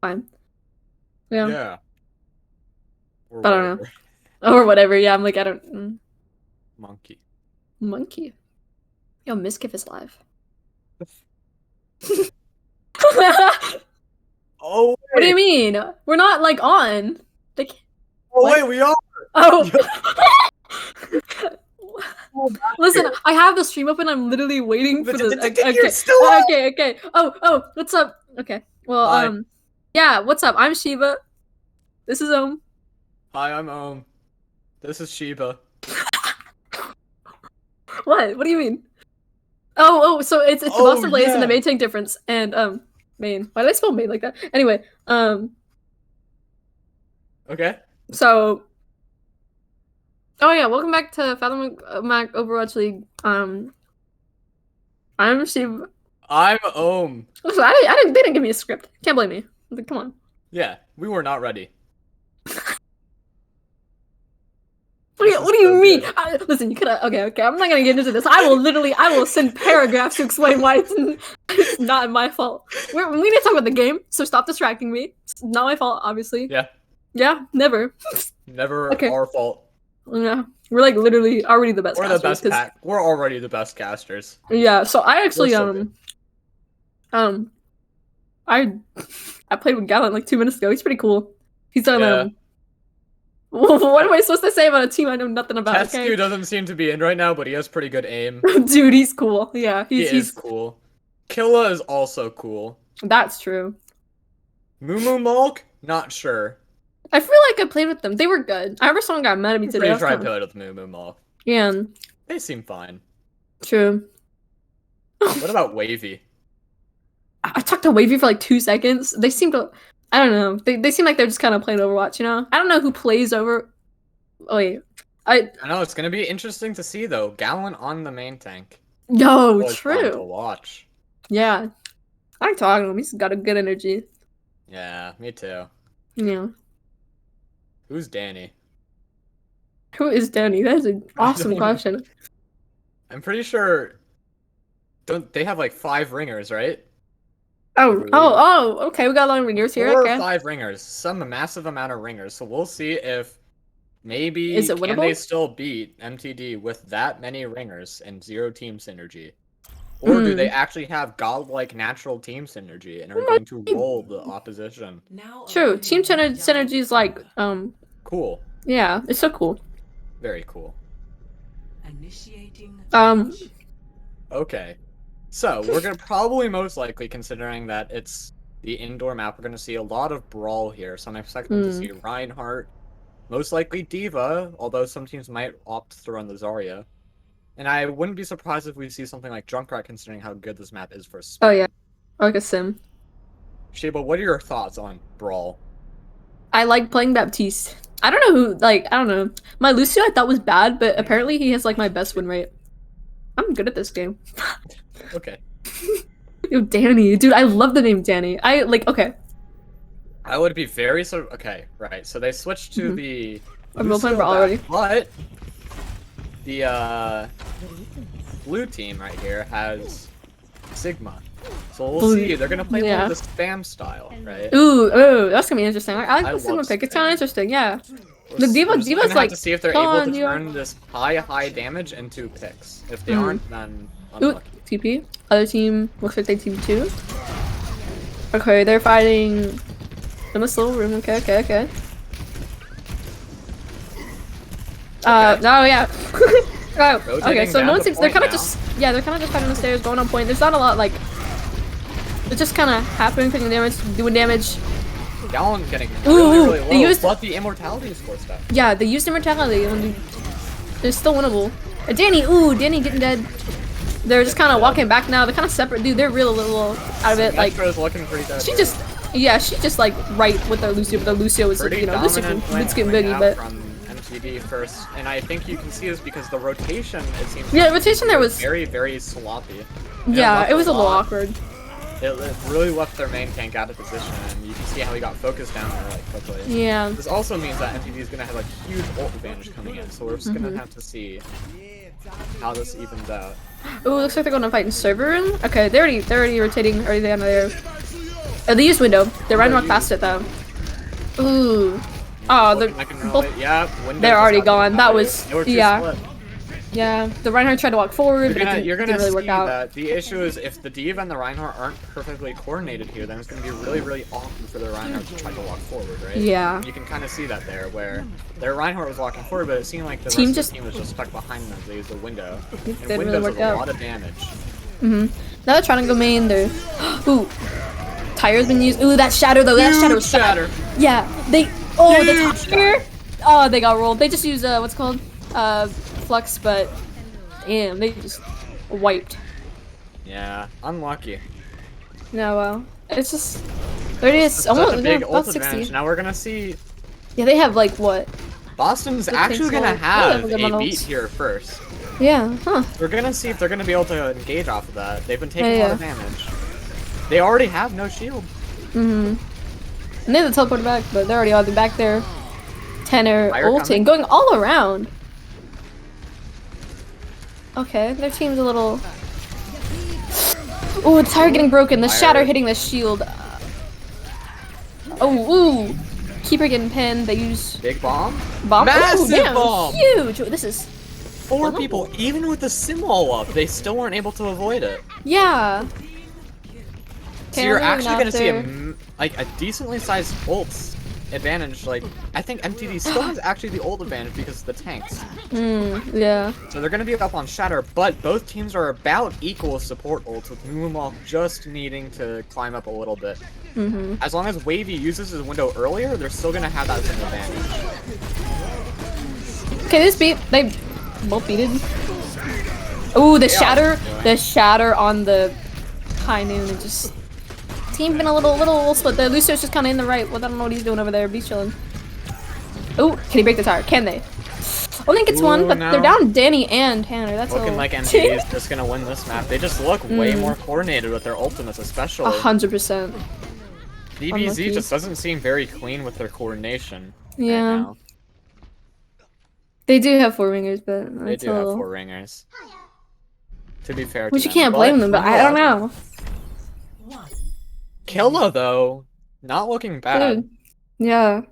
Fine. Yeah. Yeah. Or I don't know. whatever. Or whatever. Yeah, I'm like, I don't. Monkey. Monkey. Yo, Miskiff is live. Oh, wait. What do you mean? We're not like on. Like. Oh, What? wait, we are. Oh. Oh, Listen, I have the stream open. I'm literally waiting for the. You're still on. Okay. Oh, what's up? Okay. Well, Hi. yeah. What's up? I'm Shiba. This is Hi, I'm Ohm. This is Shiba. What? What do you mean? Oh, so it's the Oh, Boston Blaze and the yeah. Maine tank difference, and Maine. Why did I spell Maine like that? Anyway, Okay. so. Oh yeah, welcome back to Fathom Mac Overwatch League. I'm Shiba. I'm Ohm. Listen, they didn't give me a script. Can't blame me. Like, come on. Yeah, we were not ready. What do you so mean? good. Listen, you could have. Okay. I'm not gonna get into this. I will send paragraphs to explain why it's not my fault. We need to talk about the game, so stop distracting me. It's not my fault, obviously. Yeah. Yeah, never. Never Okay. our fault. Yeah, we're like literally already the best. We're the best We're already the best casters. Yeah. So I actually I played with Gallant like 2 minutes ago. He's pretty cool. He's on Yeah. What am I supposed to say about a team I know nothing about? Tescu Okay? doesn't seem to be in right now, but he has pretty good aim. Dude, he's cool. Yeah, He's cool. Killa is also cool. That's true. Moo Mulk? Not sure. I feel like I played with them. They were good. I remember someone got mad at me today. Pretty sure I played with Moo Mulk. Yeah. They seem fine. True. What about Wavy? I talked to Wavy for like 2 seconds. They seem to. I don't know. They seem like they're just kind of playing Overwatch, you know? I don't know who plays over. Oh, wait. I know it's gonna be interesting to see though. Gallant on the main tank. Yo, Always fun to true. watch. Yeah. I like talking to him. He's got a good energy. Yeah, me too. Yeah. Who's Danny? Who is Danny? That is an awesome question. I'm pretty sure. Don't they have like 5 ringers, right? Oh, okay. We got a lot of ringers here. 4 Okay. or 5 ringers. Some massive amount of ringers. So we'll see if maybe Is it can winnable? they still beat MTD with that many ringers and 0 team synergy. Or do they actually have godlike natural team synergy and are going to roll the opposition? True. Team synergy is like Cool. Yeah, it's so cool. Very cool. Initiating. Okay. So, we're gonna probably most likely, considering that it's the indoor map, we're gonna see a lot of Brawl here. So I'm expecting to see Reinhardt, most likely D.Va, although some teams might opt to run the Zarya. And I wouldn't be surprised if we see something like Junkrat, considering how good this map is for spam. Oh yeah, like a sim. Shiba, what are your thoughts on Brawl? I like playing Baptiste. I don't know who, I don't know. My Lucio I thought was bad, but apparently he has like my best win rate. I'm good at this game. Okay. Yo, Danny. Dude, I love the name Danny. Okay. I would be very okay, right. So they switched to the I'm role playing Lucio Brawl already. But the blue team right here has Sigma. So we'll see. They're gonna play more of the spam style, right? Ooh, that's gonna be interesting. I like the Sigma love pick. It's spam. kind of interesting, yeah. The Diva's gonna like have to see if they're come able on, to you turn this high damage into picks. If they aren't, then Ooh, unlucky. TP. Other team looks like they team 2. Okay, they're fighting in this little room. Okay. Oh yeah. Oh, okay. Rotating So down no one to seems. They're point kind of now. just. Yeah, they're kind of just fighting on the stairs, going on point. There's not a lot like. It's just kind of happening, taking damage, doing damage. Gallon getting Ooh, really they low, used- but the immortality score stuff. Yeah, they used immortality. They're still winnable. Danny, Danny getting dead. They're just kind of walking back now. They're kind of separate, dude. They're real little out of it. Like, Metro's looking pretty dead. she just like right with their Lucio, but the Lucio is, Pretty you know, Lucio dominant can win skin coming boogie, out but from MTD first, and I think you can see this because the rotation, it seems. yeah, rotation there was very, very sloppy. yeah, it was a little awkward. It really left their main tank out of position, and you can see how he got focused down there like quickly. Yeah. This also means that MTD is gonna have a huge ult advantage coming in, so we're just gonna have to see how this evens out. Ooh, looks like they're gonna fight in server room. Okay, they're already rotating, already down there. Oh, they used window. They're running walk past it though. Ooh. Oh, they're both. Yeah, They're already gone. That was yeah. Split. Yeah, the Reinhardt tried to walk forward, but it You're didn't gonna really see work out. that the issue is if the Diva and the Reinhardt aren't perfectly coordinated here, then it's gonna be really, really awkward for the Reinhardt to try to walk forward, right? Yeah. You can kind of see that there, where their Reinhardt was walking forward, but it seemed like the Team rest of the team was just stuck behind them. They used the window, and didn't really windows work does a out. lot of damage. Now they're trying to go main. They're ooh, tire's been used. Ooh, that shadow though. That shadow was shatter. Yeah, they. Oh, the Huge tire. Oh, they got rolled. They just used what's it called flux, but damn, they just wiped. Yeah, unlucky. No, well, it's just 30. It's Such almost a big about ult 60. advantage. Now we're gonna see Yeah, they have like what? Boston's Good actually things gonna will- have yeah, a good beat ults. here first. Yeah, huh? We're gonna see if they're gonna be able to engage off of that. They've been taking a Yeah, lot of damage. They already have no shield. And they have the teleport back, but they're already on the back there. Tenor Fire ulting, coming. going all around. Okay, their team's a little. Ooh, the tire getting broken. The Fire. shatter hitting the shield. Oh, ooh. Keeper getting pinned. They use Big bomb. bomb. Massive Ooh, damn, bomb! huge. This is. Four people, even with the sim all up, they still weren't able to avoid it. Yeah. So Okay, you're I'm actually going gonna see after- a decently sized ult advantage. Like I think MTD still has actually the ult advantage because of the tanks. Yeah. So they're gonna be up on Shatter, but both teams are about equal support ults, with Moonwalk just needing to climb up a little bit. As long as Wavy uses his window earlier, they're still gonna have that same advantage. Okay, this beat. They both beated. Ooh, the shatter. The shatter on the high noon. It just. Team been a little split there. Lucio's just kind of in the right. Well, I don't know what he's doing over there. But he's chilling. Ooh, can he break the tire? Can they? Only gets one, but no. they're down Danny and Tanner. That's Looking a like MTD is just gonna win this map. They just look way more coordinated with their ultimates, especially. 100%. DBZ Unlucky. just doesn't seem very clean with their coordination. Yeah. Right now. They do have 4 ringers, but They it's do a have little. 4 ringers. To be fair to Which you them, can't blame them, but I don't know. Killa though, not looking bad. Dude. Yeah.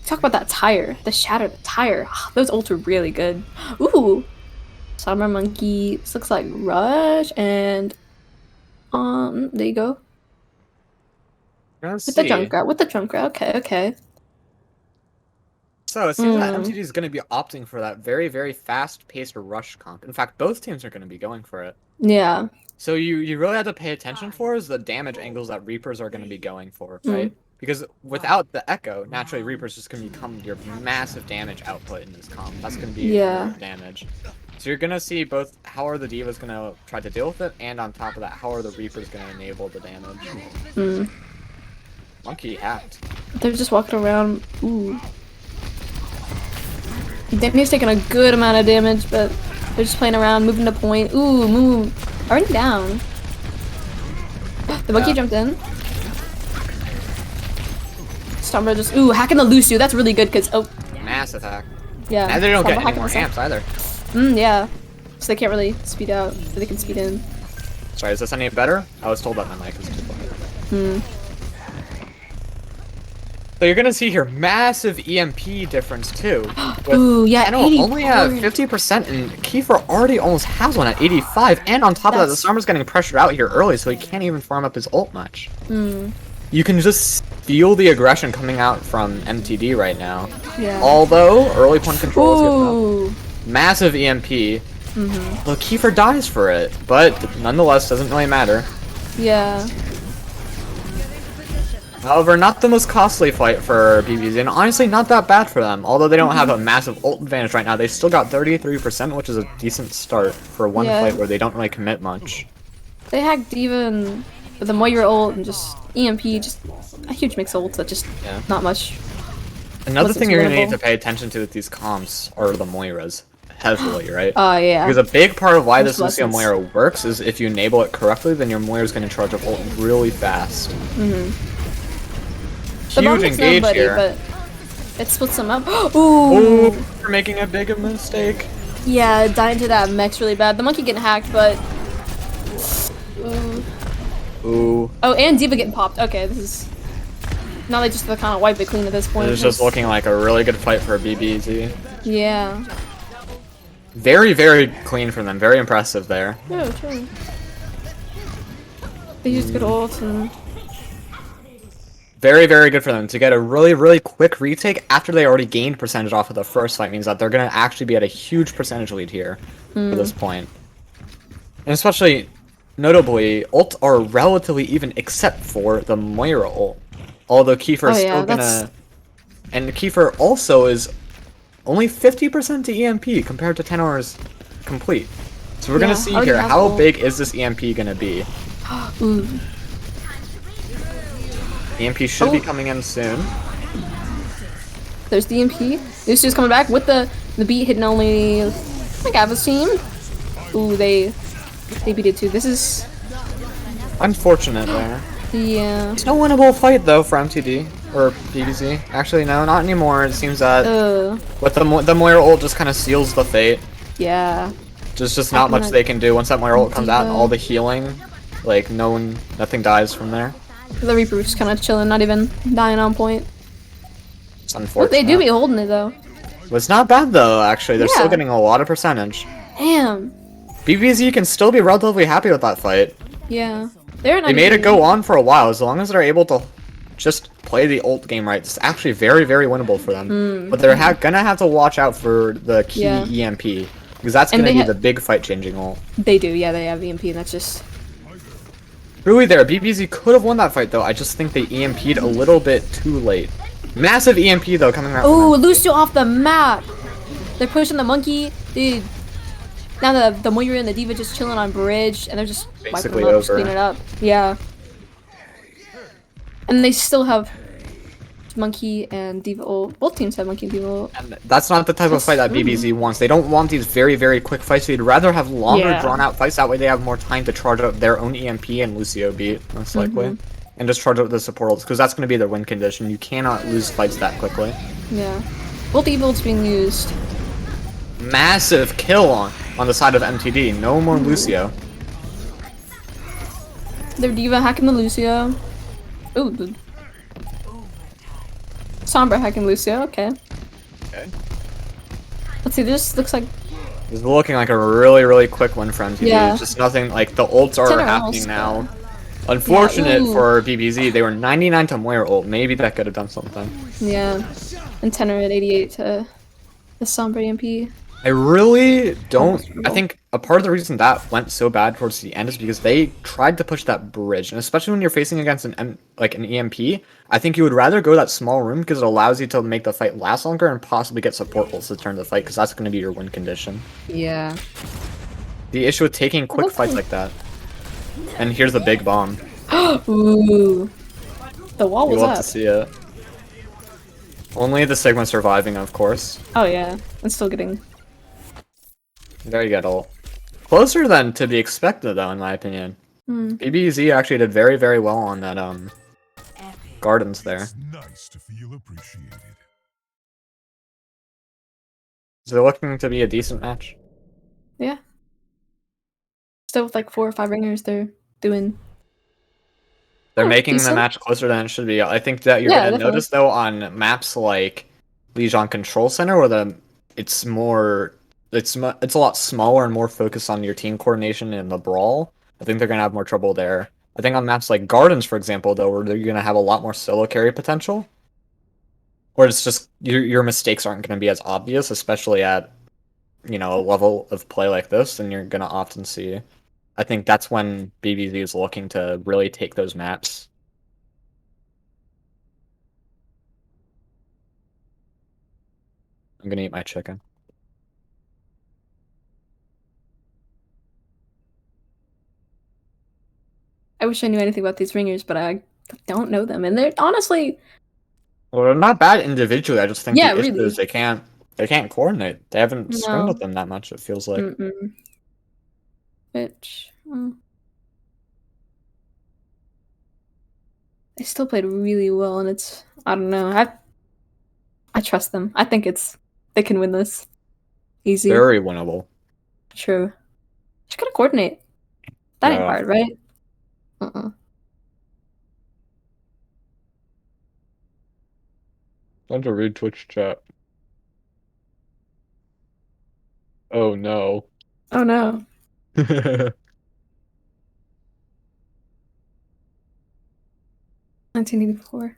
Talk about that tire. The shatter, the tire. Ah, those ults were really good. Ooh. Summer Monkey. This looks like Rush and there you go. Let's With the see. Junkrat. With the Junkrat. Okay, okay. So it seems that MTG is going to be opting for that very, very fast-paced rush comp. In fact, both teams are going to be going for it. Yeah. So you really have to pay attention for is the damage angles that Reapers are going to be going for, right? Because without the Echo, naturally Reaper's just going to become your massive damage output in this comp. That's going to be your damage. So you're going to see both how are the Divas going to try to deal with it, and on top of that, how are the Reapers going to enable the damage. Monkey hacked. They're just walking around. Ooh. Danny's taking a good amount of damage, but they're just playing around, moving to point. Ooh, move. Already down. The monkey jumped in. Stormbreaker just hacking the Lucio. That's really good because Massive hack. yeah. And they don't get Stormbreaker any hacking more himself. amps either. Yeah. So they can't really speed out, but they can speed in. Sorry, is this any better? I was told that my mic was too quiet. So you're gonna see here massive EMP difference too. Ooh, yeah, Anno only have 50% and Kiefer already almost has one at 85, and on top of that, the Summer's getting pressured out here early, so he can't even farm up his ult much. You can just feel the aggression coming out from MTD right now. Yeah. Although early point control is good enough. Ooh. Massive EMP. Well, Kiefer dies for it, but nonetheless doesn't really matter. Yeah. However, not the most costly fight for BBZ, and honestly not that bad for them. Although they don't have a massive ult advantage right now, they still got 33%, which is a decent start for one Yeah. fight where they don't really commit much. They hacked D.Va and with the Moira ult and just EMP, just a huge mix of ults that just not much. Another thing you're going to need winnable. to pay attention to with these comps are the Moiras. Heavily, right? Oh, yeah. Because a big part of why Those this Lucio lessons. Moira works is if you enable it correctly, then your Moira's going to charge up ult really fast. The Huge bomb hits engage nobody, here. but it splits them up. Ooh! Ooh, for making a big mistake. Yeah, dying to that mech's really bad. The monkey getting hacked, but... Ooh. Oh, and D.Va getting popped. Okay, this is... Now they just kind of wipe it clean at this point. It's just looking like a really good fight for BBZ. Yeah. Very, very clean from them. Very impressive there. Yeah, true. They used good ult and... Very, very good for them to get a really, really quick retake after they already gained percentage off of the first fight means that they're going to actually be at a huge percentage lead here at this point. And especially, notably, ults are relatively even except for the Moira ult. Although Kiefer is still gonna... And Kiefer also is only 50% to EMP compared to 10 hours complete. So we're gonna see here, how big is this EMP gonna be? EMP should be coming in soon. There's the EMP. Lucio's coming back with the beat hitting only like half his team. Ooh, they beat it too. This is Unfortunate there. yeah. It's no winnable fight though for MTD or BBC. Actually, no, not anymore. It seems that with the Moira ult just kind of seals the fate. Yeah. There's just not much they can do once that Moira ult comes out and all the healing, like nothing dies from there. The Reaper's just kind of chilling, not even dying on point. It's unfortunate. But they do be holding it though. But it's not bad though. Actually, they're still getting a lot of percentage. Damn. BBZ can still be relatively happy with that fight. Yeah. They made it go on for a while. As long as they're able to just play the ult game right, it's actually very, very winnable for them. But they're gonna have to watch out for the key EMP. Because that's gonna be the big fight-changing ult. They do, yeah, they have EMP, and that's just... Really there, BBZ could have won that fight though. I just think they EMP'd a little bit too late. Massive EMP though coming out. Ooh, Lucio off the map! They're pushing the monkey, dude. Now the Moira and the D.Va just chilling on bridge, and they're just basically wiping them up, just cleaning it up. Yeah. And they still have Monkey and D.Va ult. Both teams have Monkey and D.Va ult. And that's not the type of fight that BBZ wants. They don't want these very, very quick fights. They'd rather have longer, drawn-out fights. That way they have more time to charge up their own EMP and Lucio beat, most likely. And just charge up the support ults, because that's going to be their win condition. You cannot lose fights that quickly. Yeah. Both D.Va ults being used. Massive kill on the side of MTD. No more Lucio. Their D.Va hacking the Lucio. Ooh, the Sombra hacking Lucio, okay. Let's see, this looks like... It's looking like a really, really quick one for MTD. Yeah. It's just nothing, like, the ults are happening now. Unfortunate for BBZ, they were 99 to Moira ult. Maybe that could have done something. Yeah. And Tenor at 88 to the Sombra EMP. I really don't. I think a part of the reason that went so bad towards the end is because they tried to push that bridge, and especially when you're facing against an EMP, I think you would rather go that small room because it allows you to make the fight last longer and possibly get support ults to turn the fight because that's going to be your win condition. Yeah. The issue with taking quick fights like that, and here's the big bomb. Ooh. The wall was You'll up. have to see it. Only the Sigma surviving, of course. Oh yeah, and still getting. There you go. Closer than to be expected, though, in my opinion. BBZ actually did very, very well on that gardens there. It's nice to feel appreciated. Is it looking to be a decent match? Yeah. Still with like 4 or 5 ringers, they're doing. They're making the match closer than it should be. I think that you're gonna notice though on maps like Lijiang Control Center, where it's a lot smaller and more focused on your team coordination in the brawl. I think they're gonna have more trouble there. I think on maps like Gardens, for example, though, where you're gonna have a lot more solo carry potential, where it's just your mistakes aren't gonna be as obvious, especially at a level of play like this, and you're gonna often see. I think that's when BBZ is looking to really take those maps. I'm gonna eat my chicken. I wish I knew anything about these ringers, but I don't know them, and they're honestly, Well, they're not bad individually. I just think yeah, the issue is really. they can't coordinate. They haven't scrimmed No. with them that much. It feels like. Which they still played really well, and it's I don't know. I trust them. I think they can win this easy. Very winnable. True. Just gotta coordinate. That ain't Yeah. hard, right? Uh-uh. Time to read Twitch chat. Oh no. Oh no. 1984.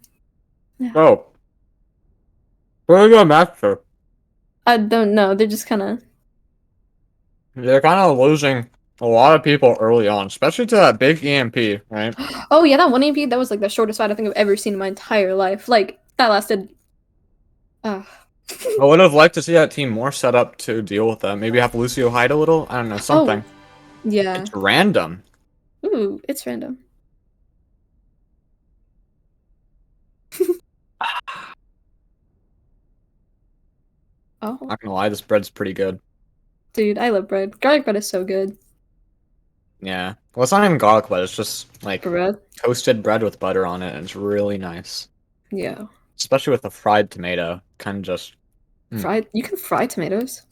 Yeah. Oh. Where are you master? I don't know. They're just kind of. They're kind of losing a lot of people early on, especially to that big EMP, right? Oh yeah, that one AP that was like the shortest fight I think I've ever seen in my entire life. Like that lasted. I would have liked to see that team more set up to deal with that. Maybe have Lucio hide a little. I don't know, something. Yeah. It's random. Ooh, it's random. Oh, Not gonna lie, this bread's pretty good. dude, I love bread. Garlic bread is so good. Yeah. Well, it's not even garlic bread. It's just like Bread. toasted bread with butter on it, and it's really nice. Yeah. Especially with a fried tomato. Kind of just. Fried. You can fry tomatoes.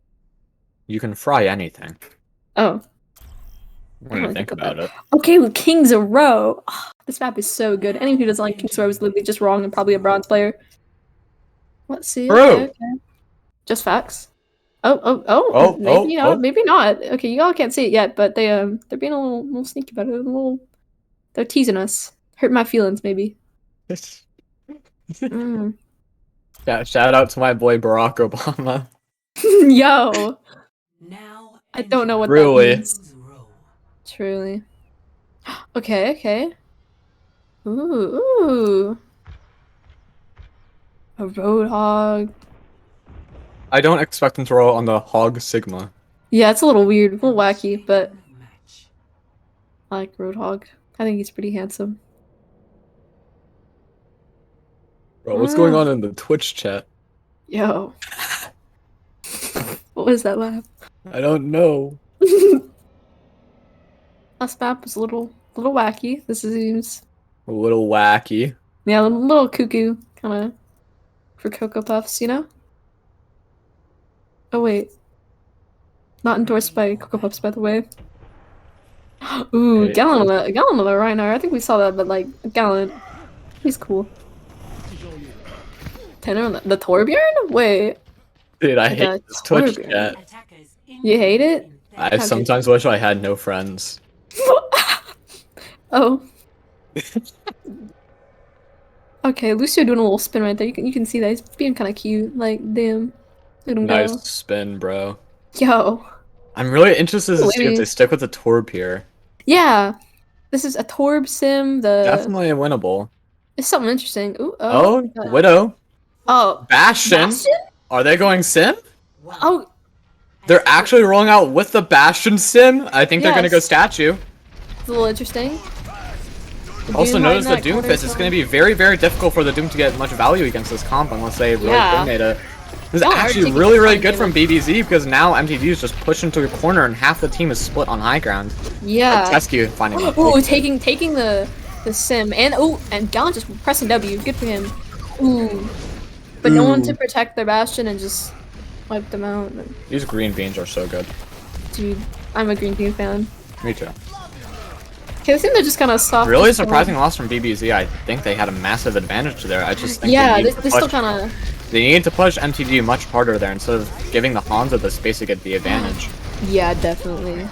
You can fry anything. Oh. When you think about it. Okay, with Kings of Row. Oh, this map is so good. Anyone who doesn't like Kings of Row is literally just wrong and probably a bronze player. Let's see. Bro. Okay. Just facts. Oh, maybe not. Maybe not. Okay, you all can't see it yet, but they're being a little sneaky about it. They're teasing us. Hurt my feelings, maybe. Yeah, shout out to my boy Barack Obama. Yo. Now I don't know what Really? that means. Truly. Okay. Ooh. A Roadhog. I don't expect him to roll on the Hog Sigma. Yeah, it's a little weird, a little wacky, but I like Roadhog. I think he's pretty handsome. Bro, what's going on in the Twitch chat? Yo. What was that laugh? I don't know. Last map was a little wacky. This seems A little wacky. yeah, a little cuckoo kind of for Cocoa Puffs, you know? Oh wait. Not endorsed by Cocoa Puffs, by the way. Ooh, Hey. Gallon of the Rhino. I think we saw that, but like Gallon, he's cool. Tanner, the Torbjorn? Wait, Dude, I Like hate a this Twitch Torbjorn. chat. You hate it? I sometimes wish I had no friends. Oh. Okay, Lucio doing a little spin right there. You can see that he's being kind of cute. Like, damn, look at him Nice go. spin, bro. Yo. I'm really interested to see if Maybe. they stick with the Torb here. Yeah, this is a Torb sim. Definitely a winnable. It's something interesting. Ooh, Oh, Widow. Oh, Bastion. Bastion? Are they going sim? Oh, They're actually rolling out with the Bastion sim. I think they're gonna go Yes. statue. it's a little interesting. The Also Doom notice the hiding that Doom corner Fist. It's going to be very, very difficult for the Doom to get much value against this comp unless they really coordinate it. This is Y'all are actually taking really, your really time, good from Caleb. BBZ because now MTG is just pushed into a corner and half the team is split on high ground. Yeah. Tescu finding a Ooh, big taking the sim and Gallon just pressing W. Good for him. Ooh, but no one to protect their Bastion and just wipe them out. hit. These green beans are so good. Dude, I'm a Green Team fan. Me too. Okay, I think they're just kind of soft. Really surprising loss from BBZ. I think they had a massive advantage there. I just think Yeah, they, they still kind of. they need to push MTG much harder there instead of giving the Hanzo the space to get the advantage. Yeah, definitely.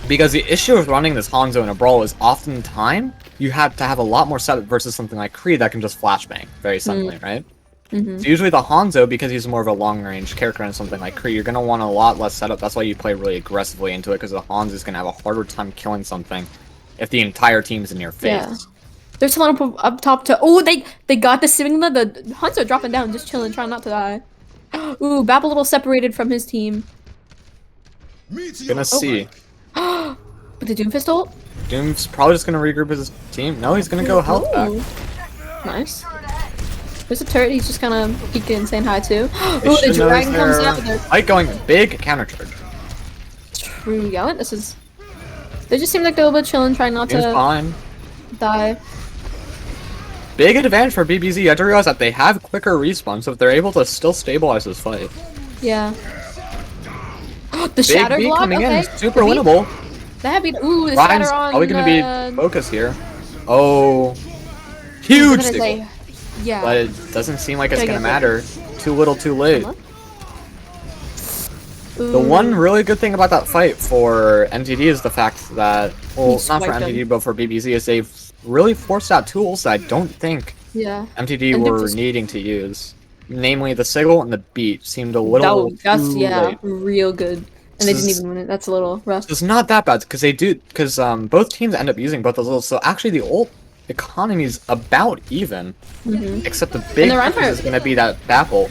Because the issue with running this Hanzo in a brawl is oftentimes you have to have a lot more setup versus something like Creed that can just flashbang very suddenly, right? So usually the Hanzo, because he's more of a long-range character than something like Creed, you're going to want a lot less setup. That's why you play really aggressively into it, because the Hanzo is going to have a harder time killing something if the entire team's in your face. Yeah. There's a lot up top to. Oh, they got the Sigma. The Hunts are dropping down, just chilling, trying not to die. Ooh, Bap a little separated from his team. Gonna see. With the Doomfist ult? Doom's probably just gonna regroup with his team. No, he's gonna go health back. Ooh. Nice. There's a turret, he's just kind of peeking and saying hi too. They Ooh, the should know dragon he's comes there. out there. Fight going big counter charge. True, Gallant. This is. They just seem like they're a little bit chilling, trying not Doom's to fine. die. Big advantage for BBZ. You have to realize that they have quicker respawn, so if they're able to still stabilize this fight. Yeah. The Big shatter B block. coming Okay. in, super winnable. That had been. Ooh, the Ryan's shatter on. probably gonna be focus here. Oh, huge Gonna deal. say, yeah. But it doesn't seem like it's Gotta gonna get matter. Too little, too late. Ooh. The one really good thing about that fight for MTD is the fact that, well, He not for swiped MTD, him. but for BBZ, is they've really forced out tools that I don't think Yeah. MTD And they're were just- needing to use. Namely, the sigil and the beat seemed a little That's too yeah, late. real good. And they This didn't is- even win it. That's a little rough. So it's not that bad, because both teams end up using both those ults, so actually the ult economy is about even. Except the big the difference Reinhardt. is going to be that baffle.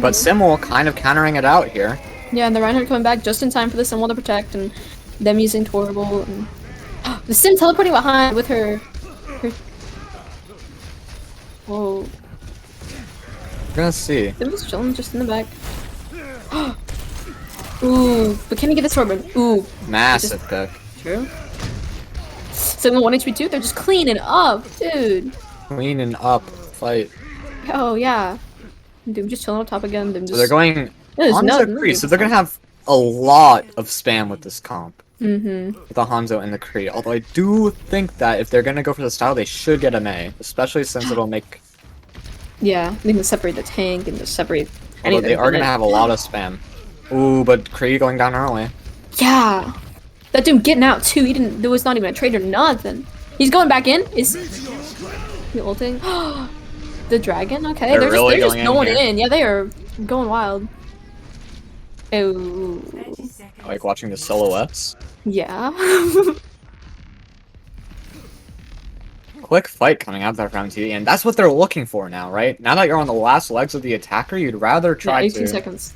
But Simul kind of countering it out here. Yeah, and the Reinhardt coming back just in time for the Symbol to protect, and them using Torable, and the Sim teleporting behind with her. Whoa, We're gonna see. Sim was chilling just in the back. Ooh, but can he get this Torben? Ooh, Massive pick. true. Sim 1 HP 2, they're just cleaning up, dude. Cleaning up fight. Oh yeah. Doom just chilling on top again. Doom just. So they're going There's Hanzo no- Kree, so they're gonna have a lot of spam with this comp. Mm-hmm. With the Hanzo and the Kree. Although I do think that if they're gonna go for the style, they should get an A. Especially since it'll make... Yeah, they can separate the tank and just separate Although anything. they are from gonna it. have a lot of spam. Ooh, but Kree going down early. Yeah. That Doom getting out too. He didn't. There was not even a trade or nothing. He's going back in. Is he ulting? The dragon. Okay, They're they're really just going in going here. in. Yeah, they are going wild. Oh. I like watching the silhouettes. Yeah. Quick fight coming out there from MTV, and that's what they're looking for now, right? Now that you're on the last legs of the attacker, you'd rather Yeah, try 18 to seconds.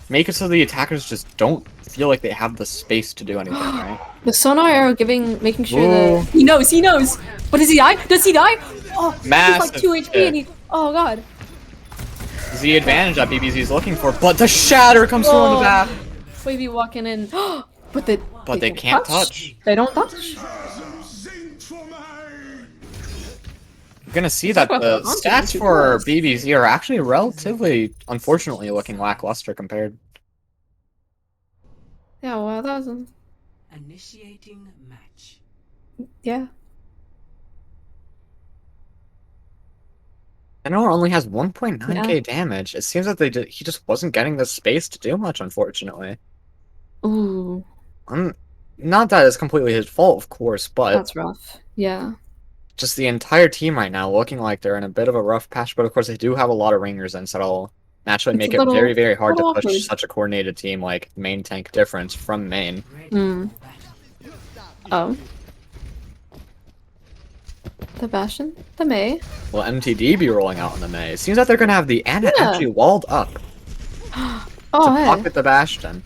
make it so the attackers just don't feel like they have the space to do anything, right? The sonar arrow making sure Whoa. that he knows. But does he die? Does he die? Oh, he's Massive like 2 HP and he. Oh god. It's the advantage that BBZ is looking for, but the shatter comes through on the Whoa. back. Wavy walking in. But They can't touch. They don't touch. You're gonna see that Talk the about the stats Hanzo for too. BBZ are actually relatively, unfortunately, looking lackluster compared. Yeah, well, that was. Initiating match. Yeah. Enor only has 1.9k Yeah. damage. It seems that he just wasn't getting the space to do much, unfortunately. Ooh, Not that it's completely his fault, of course, but that's rough. Yeah. just the entire team right now looking like they're in a bit of a rough patch. But of course, they do have a lot of ringers in, so that'll naturally It's make a it little- very, very hard to little push awkward. such a coordinated team like Maine Tank Difference from Maine. Mm. Oh. The Bastion? The May? Will MTD be rolling out in the May? It seems that they're gonna have the Ana Yeah. actually walled up Oh, to hey. pocket the Bastion.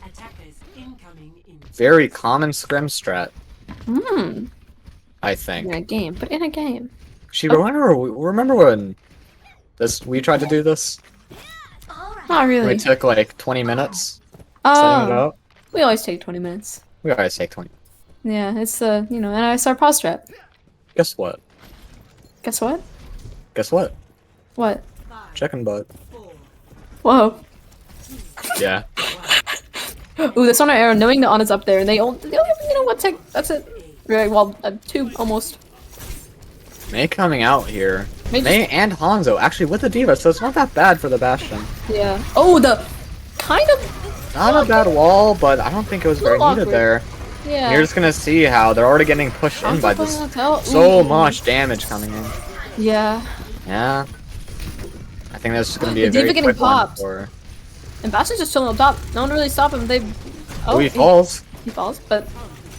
Attackers incoming in. Very common scrim strat, Hmm. I In think. a game, but in a game. She remember when we tried to do this? Not really. We took like 20 minutes setting it Oh, up. we always take 20 minutes. We always take 20. Yeah, it's the, NISR pause strat. Guess what? Guess what? Guess what? What? Chicken butt. Whoa. Yeah. Ooh, the sonar arrow, knowing the Ana's up there, and they only what tech? That's it. Right, well, 2 almost. May coming out here. May May and Hanzo actually with the Diva, so it's not that bad for the Bastion. Yeah. Oh, the kind of. Not a bad wall, but I don't think it was very Little needed awkward. there. Yeah. You're just gonna see how they're already getting pushed in by Hanzo this. playing on tail. So Ooh. much damage coming in. Yeah. Yeah. I think that's just gonna be The a very Diva getting quick one popped. for... And Bastion's just chilling up top. No one really stop him. They. Oh, he falls. He falls, but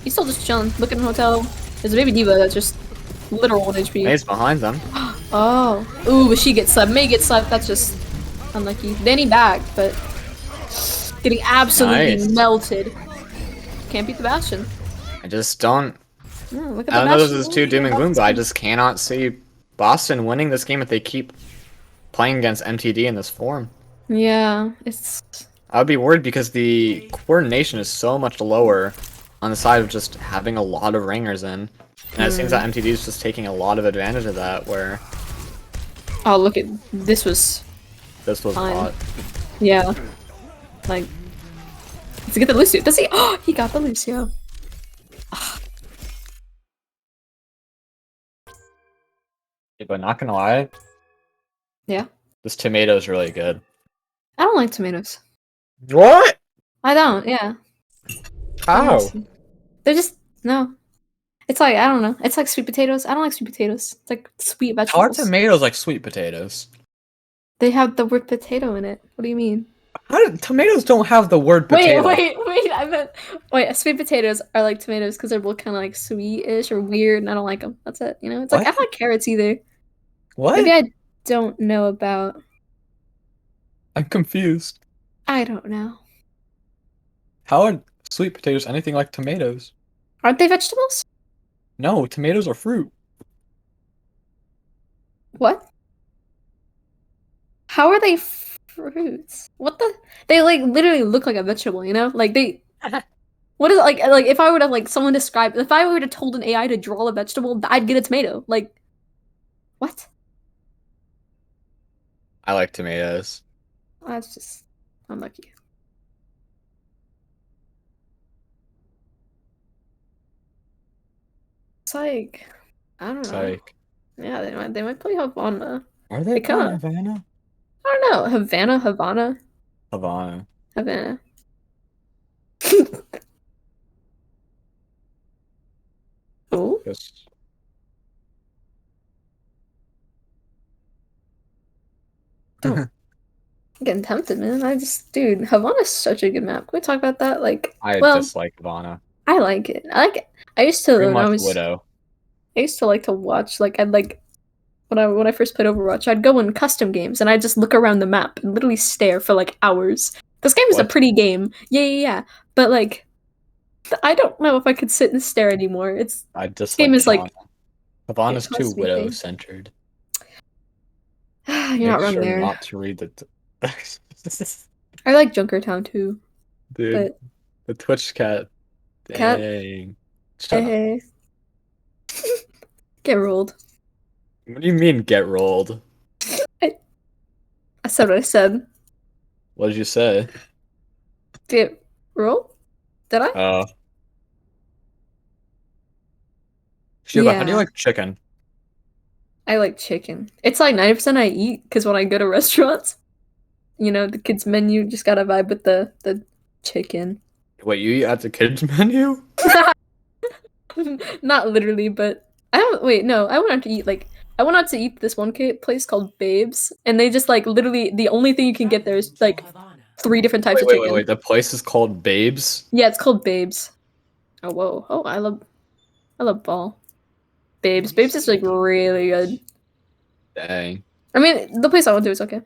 he's still just chilling. Look at the hotel. There's a baby Diva that's just literal 1 HP. May's behind them. Oh. Ooh, but she gets slapped. May gets slapped. That's just Unlucky. Danny back, but getting absolutely Nice. melted. Can't beat the Bastion. I just don't. Look at I the don't know if Bastion. this is too doom and gloom, but I just cannot see Boston winning this game if they keep playing against MTD in this form. Yeah, it's... I would be worried because the coordination is so much lower on the side of just having a lot of ringers in. And it seems that MTD is just taking a lot of advantage of that, where Oh, look at... This was... this was Fine. hot. Yeah. Like... Let's get the Lucio. Does he? Oh, he got the Lucio. Yeah, but not gonna lie, Yeah. this tomato is really good. I don't like tomatoes. What? I don't, yeah. How? They're just... No. It's like, I don't know. It's like sweet potatoes. I don't like sweet potatoes. It's like sweet How are vegetables. tomatoes like sweet potatoes? They have the word potato in it. What do you mean? Tomatoes don't have the word potato. Wait. I meant... Wait, sweet potatoes are like tomatoes because they're both kind of like sweet-ish or weird, and I don't like them. That's it, you know? It's like, I What? don't like carrots either. What? Maybe I don't know about... I'm confused. I don't know. How are sweet potatoes anything like tomatoes? Aren't they vegetables? No, tomatoes are fruit. What? How are they fruits? What the? They like literally look like a vegetable, you know? Like they... What is it like? Like if I were to like someone describe... If I were to told an AI to draw a vegetable, I'd get a tomato. Like... What? I like tomatoes. That's just unlucky. It's like... I don't It's know. like, Yeah, they might play Havana. are they They kinda- playing Havana? I don't know. Havana? Havana. Havana. Oh, Yes. I'm getting tempted, man. Dude, Havana's such a good map. Can we talk about that? Like, I well, dislike Havana. I like it. I like it. I used to, Pretty when I much was, Widow. I used to like to watch, like, I'd like, when I first played Overwatch, I'd go in custom games and I'd just look around the map and literally stare for like hours. This game is a What? pretty game. Yeah. But like, I don't know if I could sit and stare anymore. I dislike game is, like- Havana. Havana's it too must be Widow centered. You're not Make wrong sure there. not to read the. I like Junkertown too, Dude, but the Twitch cat. Cat? Dang. Shut up. hey. Get rolled. What do you mean get rolled? I said what I said. What did you say? Get rolled? Did I? Oh. Shiva, how do you Yeah. like chicken? I like chicken. It's like 90% I eat because when I go to restaurants, you know, the kids menu just gotta vibe with the chicken. Wait, you eat at the kids menu? Not literally, but I don't. Wait, no, I went out to eat I went out to eat this one place called Babes, and they just like literally the only thing you can get there is like Havana. 3 different types of Wait, chicken. wait. The place is called Babes? Yeah, it's called Babes. Oh whoa! Oh, I love ball. Babes is like really good. Dang. I mean, the place I went to is okay.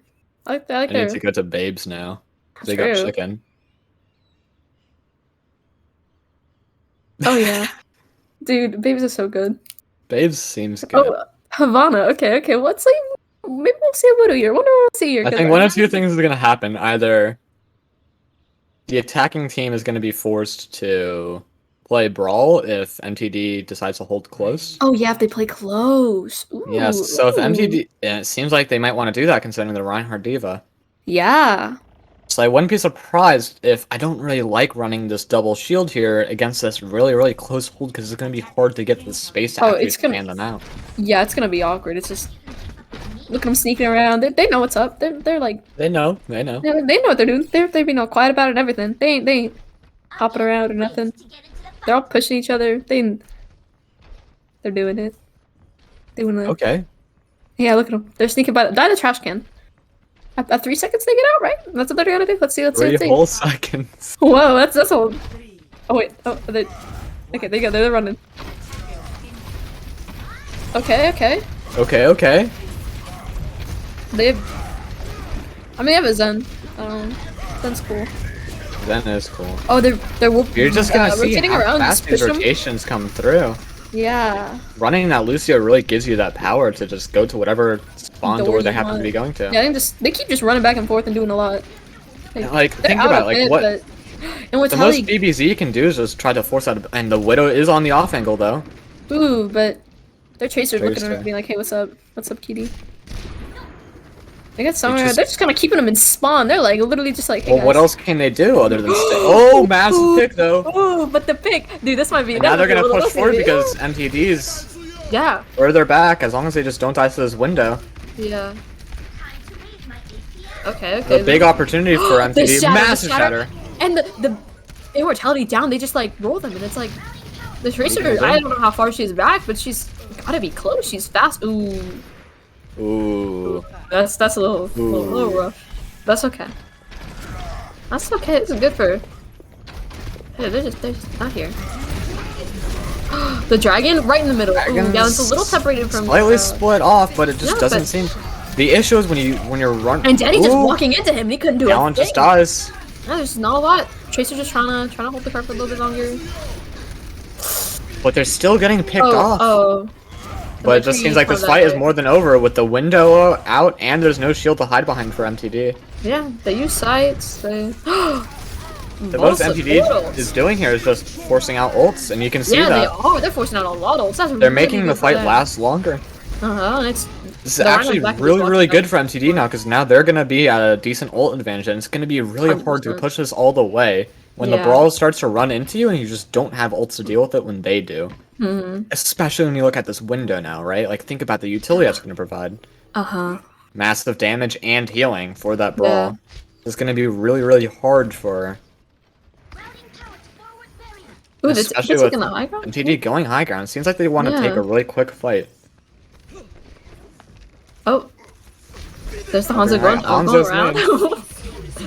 I like I need their. to go to Babes now. That's They got true. chicken. Oh yeah, dude, Babes is so good. Babes seems good. Oh, Havana. Okay. What's like? Maybe we'll see a Widow here. Wonder what we'll see here. I 'cause think one of two things is going to happen. Either the attacking team is going to be forced to play Brawl if MTD decides to hold close. Oh yeah, if they play close. Ooh, Yes, so if ooh. MTD... It seems like they might want to do that considering the Reinhardt Diva. Yeah. So I wouldn't be surprised if I don't really like running this double shield here against this really, really close hold because it's going to be hard to get the space to Oh, actually it's gonna- expand them out. Yeah, it's gonna be awkward. It's just look at them sneaking around. They know what's up. They're like They know. they know what they're doing. They're being all quiet about it and everything. They ain't hopping around or nothing. They're all pushing each other. They're doing it. Doing it. Okay. Yeah, look at them. They're sneaking by. Die the trash can. At 3 seconds they get out, right? That's what they're gonna do. Let's see. 3 whole seconds. Whoa, that's all. Oh wait. Oh, they. Okay, there you go. They're running. Okay. Okay. They. I mean, they have a Zen. Zen's cool. Zen is cool. Oh, they're You're just gonna see rotating how around. fast Just these push them. rotations come through. Yeah. Running that Lucio really gives you that power to just go to whatever spawn door they you happen to want. be going to. Yeah, they keep just running back and forth and doing a lot. Like, they're think out about of it, like it, what but and what's the how most they BBZ can do is just try to force out, and the Widow is on the off angle though. ooh, but their chaser's looking at Tracer. her being like, hey, what's up? What's up, kitty? They got somewhere. just- They're just kind of keeping them in spawn. They're like literally just like, hey, Well, what guys. else can they do other than stay? Oh, massive Ooh, pick though. Ooh, but the pick, dude, this might be. And that now they're might be a gonna little push forward risky. because MTD's Yeah, further back as long as they just don't die to this window. yeah. Okay. The big opportunity for The MTD, shatter, massive the shatter. and the immortality down. They just like roll them, and it's like the tracer. gonna do? I don't know how far she's back, but she's gotta be close. She's fast. Ooh, Ooh. that's a little rough. That's okay. That's okay. This is good for. Hey, they're just not here. The dragon right in the middle. Ooh, yeah, it's a little separated from. Slightly split off, but it just yeah, doesn't but- seem. The issue is when you're running. And Danny just walking into him. He couldn't do Gallon a just thing. dies. No, there's not a lot. Tracer's just trying to hold the card for a little bit longer. But they're still getting picked off. Oh. But it just seems like this fight is more than over with the window out and there's no shield to hide behind for MTD. Yeah, they use sights. They. The most MTD is doing here is just forcing out ults, and you can see yeah, that. they're forcing out a lot of ults. That's They're really making the good for fight them. last longer. And it's. This is the actually Rhino's back is really, really watching good for MTD now, because now they're going to be at a decent ult advantage, and it's going to be really hard to 100%. push this all the way when the Yeah. brawl starts to run into you, and you just don't have ults to deal with it when they do. Especially when you look at this window now, right? Like, think about the utility that's going to provide. Massive damage and healing for that brawl. Yeah. It's going to be really, really hard for... Ooh, Especially it's with in the high ground. MTD going high ground. Seems like they want to take Yeah. a really quick fight. Oh. There's the Hanzo Alright, going Hanzo's around.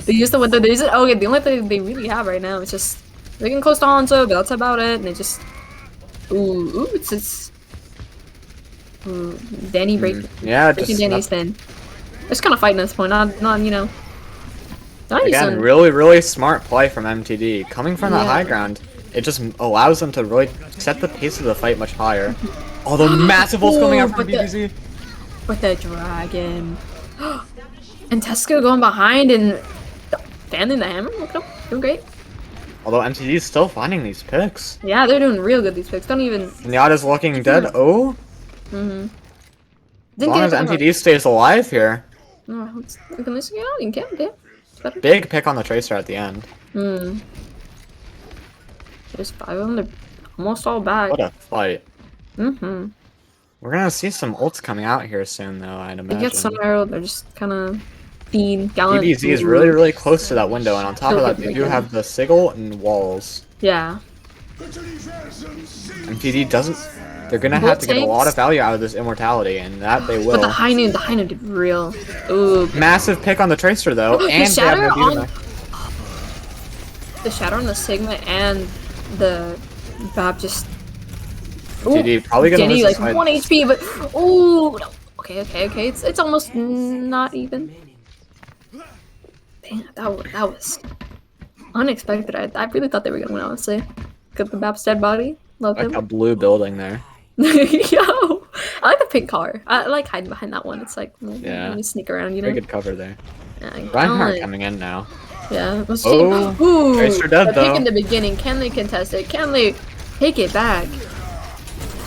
They use the window. They use it. Okay, the only thing they really have right now is just they can close to Hanzo, but that's about it. And they just ooh, it's ooh, Danny Yeah, breaking just Danny's thin. It's kind of fighting at this point. Not you know. Not again, using- really, really smart play from MTD. Coming from that Yeah. high ground, it just allows them to really set the pace of the fight much higher. Oh, the massive ults coming out Ooh, from but the- BBZ. with the dragon. And Tesco going behind and fanning the hammer. Look at him, doing great. Although MTD is still finding these picks. Yeah, they're doing real good. These picks don't even. Nyada's looking dead. Oh, Didn't as long get as it. MTD stays alive here. Oh, you can listen out. You can. Yeah. It's better. Big pick on the Tracer at the end. There's 5 of them. They're almost all back. What a fight. We're gonna see some ults coming out here soon, though, I'd They imagine. get some arrow. They're just kind of being gallant. BBZ is really, really close to that window, and on top of that, they do Yeah. have the Sigil and walls. Yeah. MTD doesn't. They're gonna have to get a lot of value out of this immortality, and that they But will. the high noon did real. Ooh. Massive pick on the Tracer, though, The and they have shatter no on Dynamite. the shadow on the Sigma and the Bab just. MTD probably gonna Jenny lose like this fight. 1 HP, but ooh. No. Okay. It's almost not even. Damn, that was unexpected. I really thought they were gonna win, honestly. Got the Bab's dead body. Love Like him. a blue building there. Yo, I like the pink car. I like hiding behind that one. It's like, Yeah. let me sneak around, you know. Very good cover there. Yeah, Reinhardt gallant. coming in now. Yeah, let's see. Oh, Ooh, Tracer dead, the pick though. in the beginning. Can they contest it? Can they take it back?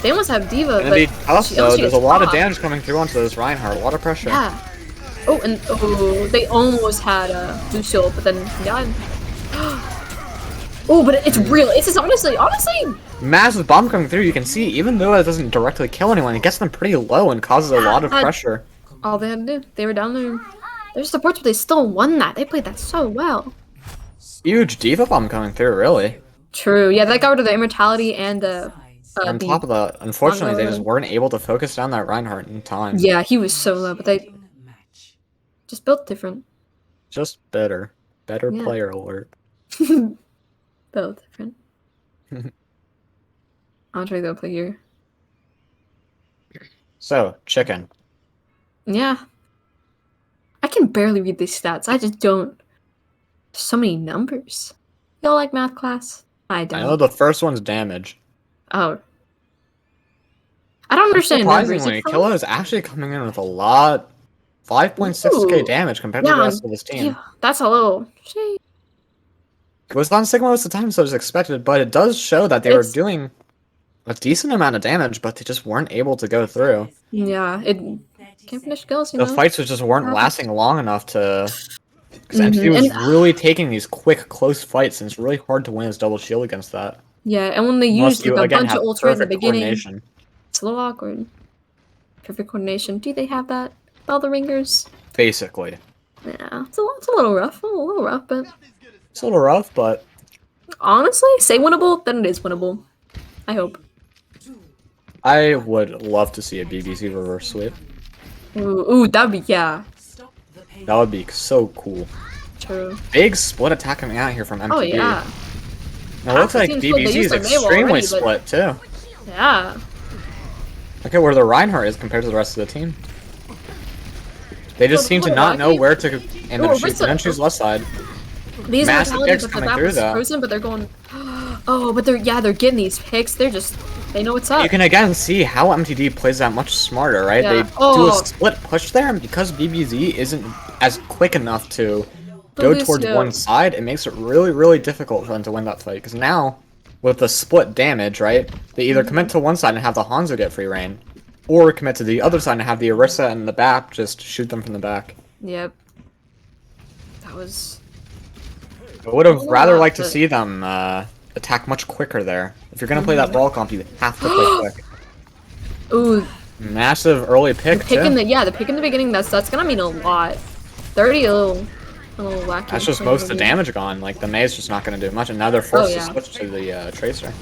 They almost have Diva, Gonna but be tough, she though. also There's gets a lot of popped. damage coming through onto this Reinhardt. A lot of pressure. Yeah. Oh, and they almost had Lucio, but then yeah. Oh, but it's real. It's just honestly. Massive bomb coming through. You can see, even though it doesn't directly kill anyone, it gets them pretty low and causes a lot of pressure. All they had to do, they were down there. Their supports, but they still won that. They played that so well. Huge Diva bomb coming through, really. True. Yeah, that got rid of the immortality and the. On top of that, unfortunately, they just weren't able to focus down that Reinhardt in time. Yeah, he was so low, but they Match. just built different. Just better. Better Yeah. player alert. Built different. I'll try to go play here. So, chicken. Yeah. I can't can barely read these stats. I just don't. So many numbers. Y'all like math class? I don't. I know the first one's damage. Oh. I don't understand numbers. Surprisingly, Killa is actually coming in with a lot. 5.6k Ooh. damage compared to the rest of his team. Yeah, that's a little. Shade. It was on Sigma most of the time, so it was expected, but it does show that they were doing a decent amount of damage, but they just weren't able to go through. Yeah, it can't finish kills, you The know? fights just weren't lasting long enough to... Because Mhm, MTD was and- really taking these quick, close fights, and it's really hard to win his double shield against that. Yeah, and when they Unless use you, like, a again, bunch have of ultra in the perfect beginning, coordination. it's a little awkward. Perfect coordination. Do they have that? All the ringers? Basically. Yeah, it's a little rough. A little rough, but It's a little rough, but... honestly, say winnable, then it is winnable. I hope. I would love to see a BBC reverse sweep. Ooh, that'd be, yeah. That would be so cool. True. Big split attack coming out here from MTD. Oh, yeah. It looks like Team split, they BBC used is their Maine extremely already, but- split, too. Yeah. Look at where the Reinhardt is compared to the rest of the team. They just seem to not know where to aim them shoot. Then choose left side. These Massive mortality, picks but coming that through, was though. frozen, but they're going. Oh, but they're getting these picks. They're just they know what's up. You can again see how MTD plays that much smarter, right? Yeah. They do Oh. a split push there, and because BBZ isn't as quick enough to go towards Lucio. one side, it makes it really, really difficult for them to win that fight. Because now, with the split damage, right, they either commit to one side and have the Hanzo get free reign, or commit to the other side and have the Orisa in the back just shoot them from the back. Yep. That was. I would have Oh, rather liked to but- see them attack much quicker there. If you're gonna play that ball comp, you have to play quick. Ooh, Massive early pick, the pick too. in the pick in the beginning. That's gonna mean a lot. 30 a little wacky. That's just most of the damage gone. Like, the Mei's just not going to do much, and now they're forced to switch to the Tracer.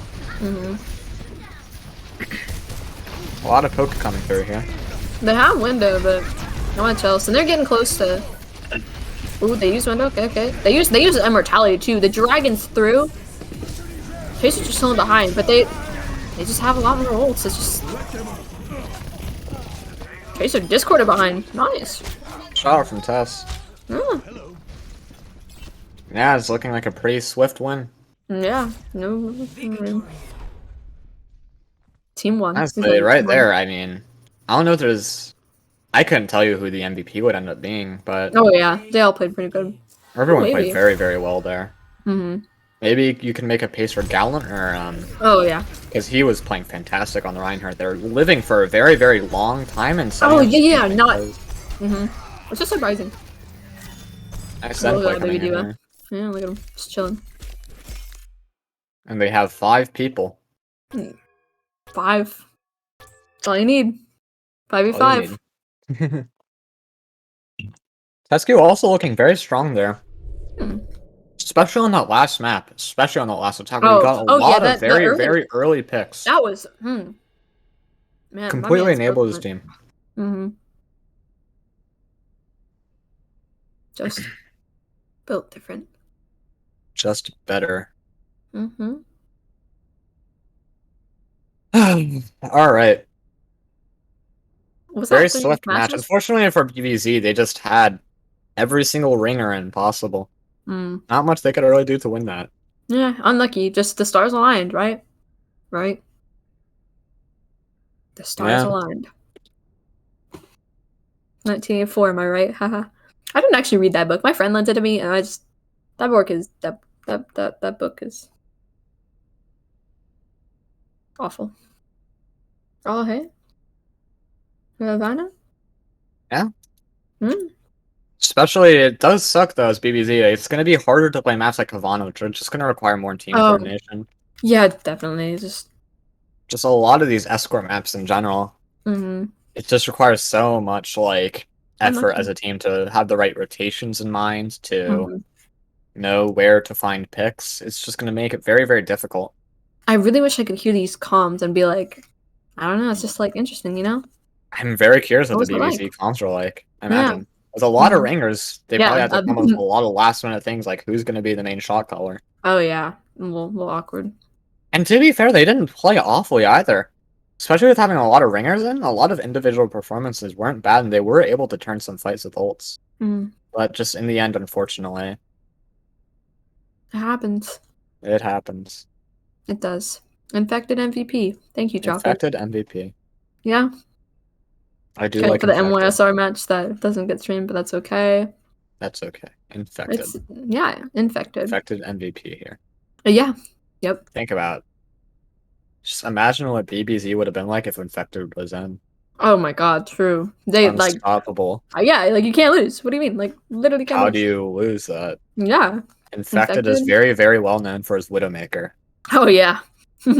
A lot of poke coming through here. They have window, but not much else, and they're getting close to. Ooh, they use window. Okay. They use immortality too. The dragon's through. Tracer's just still behind, but they just have a lot more ults. It's just Tracer discorded behind. Nice. Shot from Tess. Yeah. Yeah, it's looking like a pretty swift win. Yeah. No. Team one. Honestly, right there, I mean, I don't know if there's... I couldn't tell you who the MVP would end up being, but Oh yeah, they all played pretty good. everyone maybe. played very, very well there. Mhm. Maybe you can make a pace for Gallant, or, Oh yeah. because he was playing fantastic on the Reinhardt. They're living for a very, very long time, and Oh setting up yeah, something not. because- Mhm. It's just surprising. Nice Oh, end play yeah, coming baby in diva. there. Yeah, look at him, just chilling. And they have 5 people. 5. That's all you need. All you 5v5. need. Tescu also looking very strong there. Hmm. Especially on that last map. Especially on that last attack where Oh, you got a oh, yeah, lot that- of the very, early- very early picks. That was Man, my Completely man's enabled his broken. team. Mhm. Just built different. Just better. Mhm. Alright. Was Very that the swift match. matches? Unfortunately for BVZ, they just had every single ringer in possible. Mm. Not much they could really do to win that. Yeah, unlucky. Just the stars aligned, right? Right. The stars Yeah. aligned. 1984, am I right? Haha. I didn't actually read that book. My friend lent it to me, and that book is that book is awful. Oh hey, Ravana. Yeah. Hmm. Especially, it does suck though as BBZ. It's going to be harder to play maps like Havana, which are just going to require more team Oh. coordination. Yeah, definitely. Just. Just a lot of these escort maps in general. Mhm. It just requires so much like effort Unlucky. as a team to have the right rotations in mind, to Mhm. know where to find picks. It's just going to make it very, very difficult. I really wish I could hear these comms and be like, I don't know. It's just like interesting, you know? I'm very curious what What the was it BBC like? comms are like. I imagine. There's a lot of ringers. They Yeah, probably have to come up with a lot of last minute things like who's going to be the main shot caller. Oh yeah, a little awkward. And to be fair, they didn't play awfully either. Especially with having a lot of ringers in, a lot of individual performances weren't bad, and they were able to turn some fights with ults. Mm, But just in the end, unfortunately, it happens. it happens. It does. Infected MVP. Thank you, Joffrey. Infected MVP. Yeah. I do Okay, like for the infected. MYSR match that doesn't get streamed, but that's okay. That's okay. Infected. It's yeah, infected. Infected MVP here. Yeah. Yep. Think about. Just imagine what BBZ would have been like if infected was in. Oh my god, true. They like Unstoppable. yeah, like you can't lose. What do you mean? Like literally can't How lose. do you lose that? Yeah. Infected is very, very well known for his Widowmaker. Oh yeah. His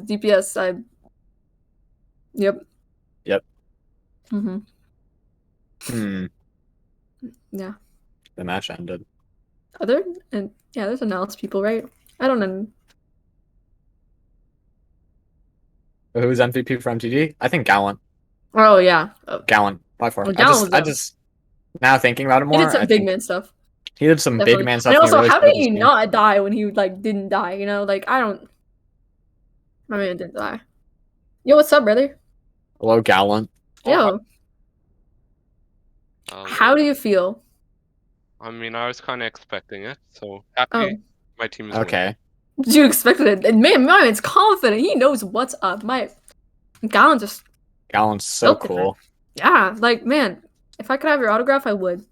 DPS, Yep. Yep. Mm-hmm. Yeah. The match ended. There's analysis people, right? I don't know. Who's MVP for MTG? I think Gallant. Oh yeah. Gallant by far. Well, Gallant was I just now thinking about it more. He did some big man stuff. He did some Definitely. big man stuff. And also, really how showed did his he game. not die when he like didn't die? You know, like I don't. My man didn't die. Yo, what's up, brother? Hello, Gallant. Yo, how do you feel? I mean, I was kind of expecting it, so happy Oh, my team is winning. Okay. you expected it, and man, my man's confident. He knows what's up. My Gallon just Gallant's so Built cool. yeah, like man, if I could have your autograph, I would.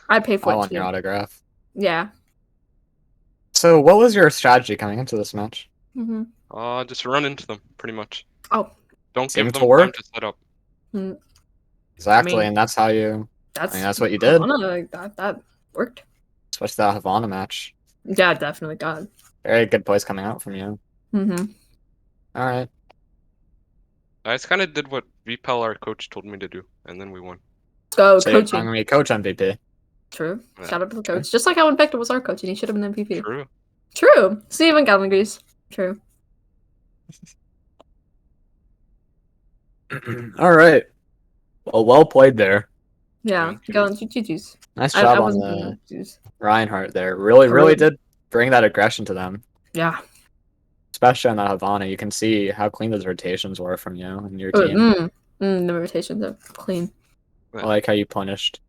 I'd pay for I it want too. your autograph. Yeah. So, what was your strategy coming into this match? Just run into them, pretty much. Oh. Don't Seemed give to them work. time to set up. Exactly, I mean, and that's how you. that's what you did. Like, that worked. Especially that Havana match. Yeah, definitely. God. Very good plays coming out from you. Mm-hmm. All right. I just kind of did what VPEL, our coach, told me to do, and then we won. So So you're coaching. telling me coach MVP. True. Yeah. Shout out to the coach. Just like how Infected was our coach and he should have been MVP. True. True. Steven Gallon agrees. True. All right. Well played there. Yeah. Thank you. Gallon, GG's. Nice I job on wasn't the doing GG's. Reinhardt there. Really did bring that aggression to them. Yeah. Especially on that Havana. You can see how clean those rotations were from you and your team. The rotations are clean. I like how you punished.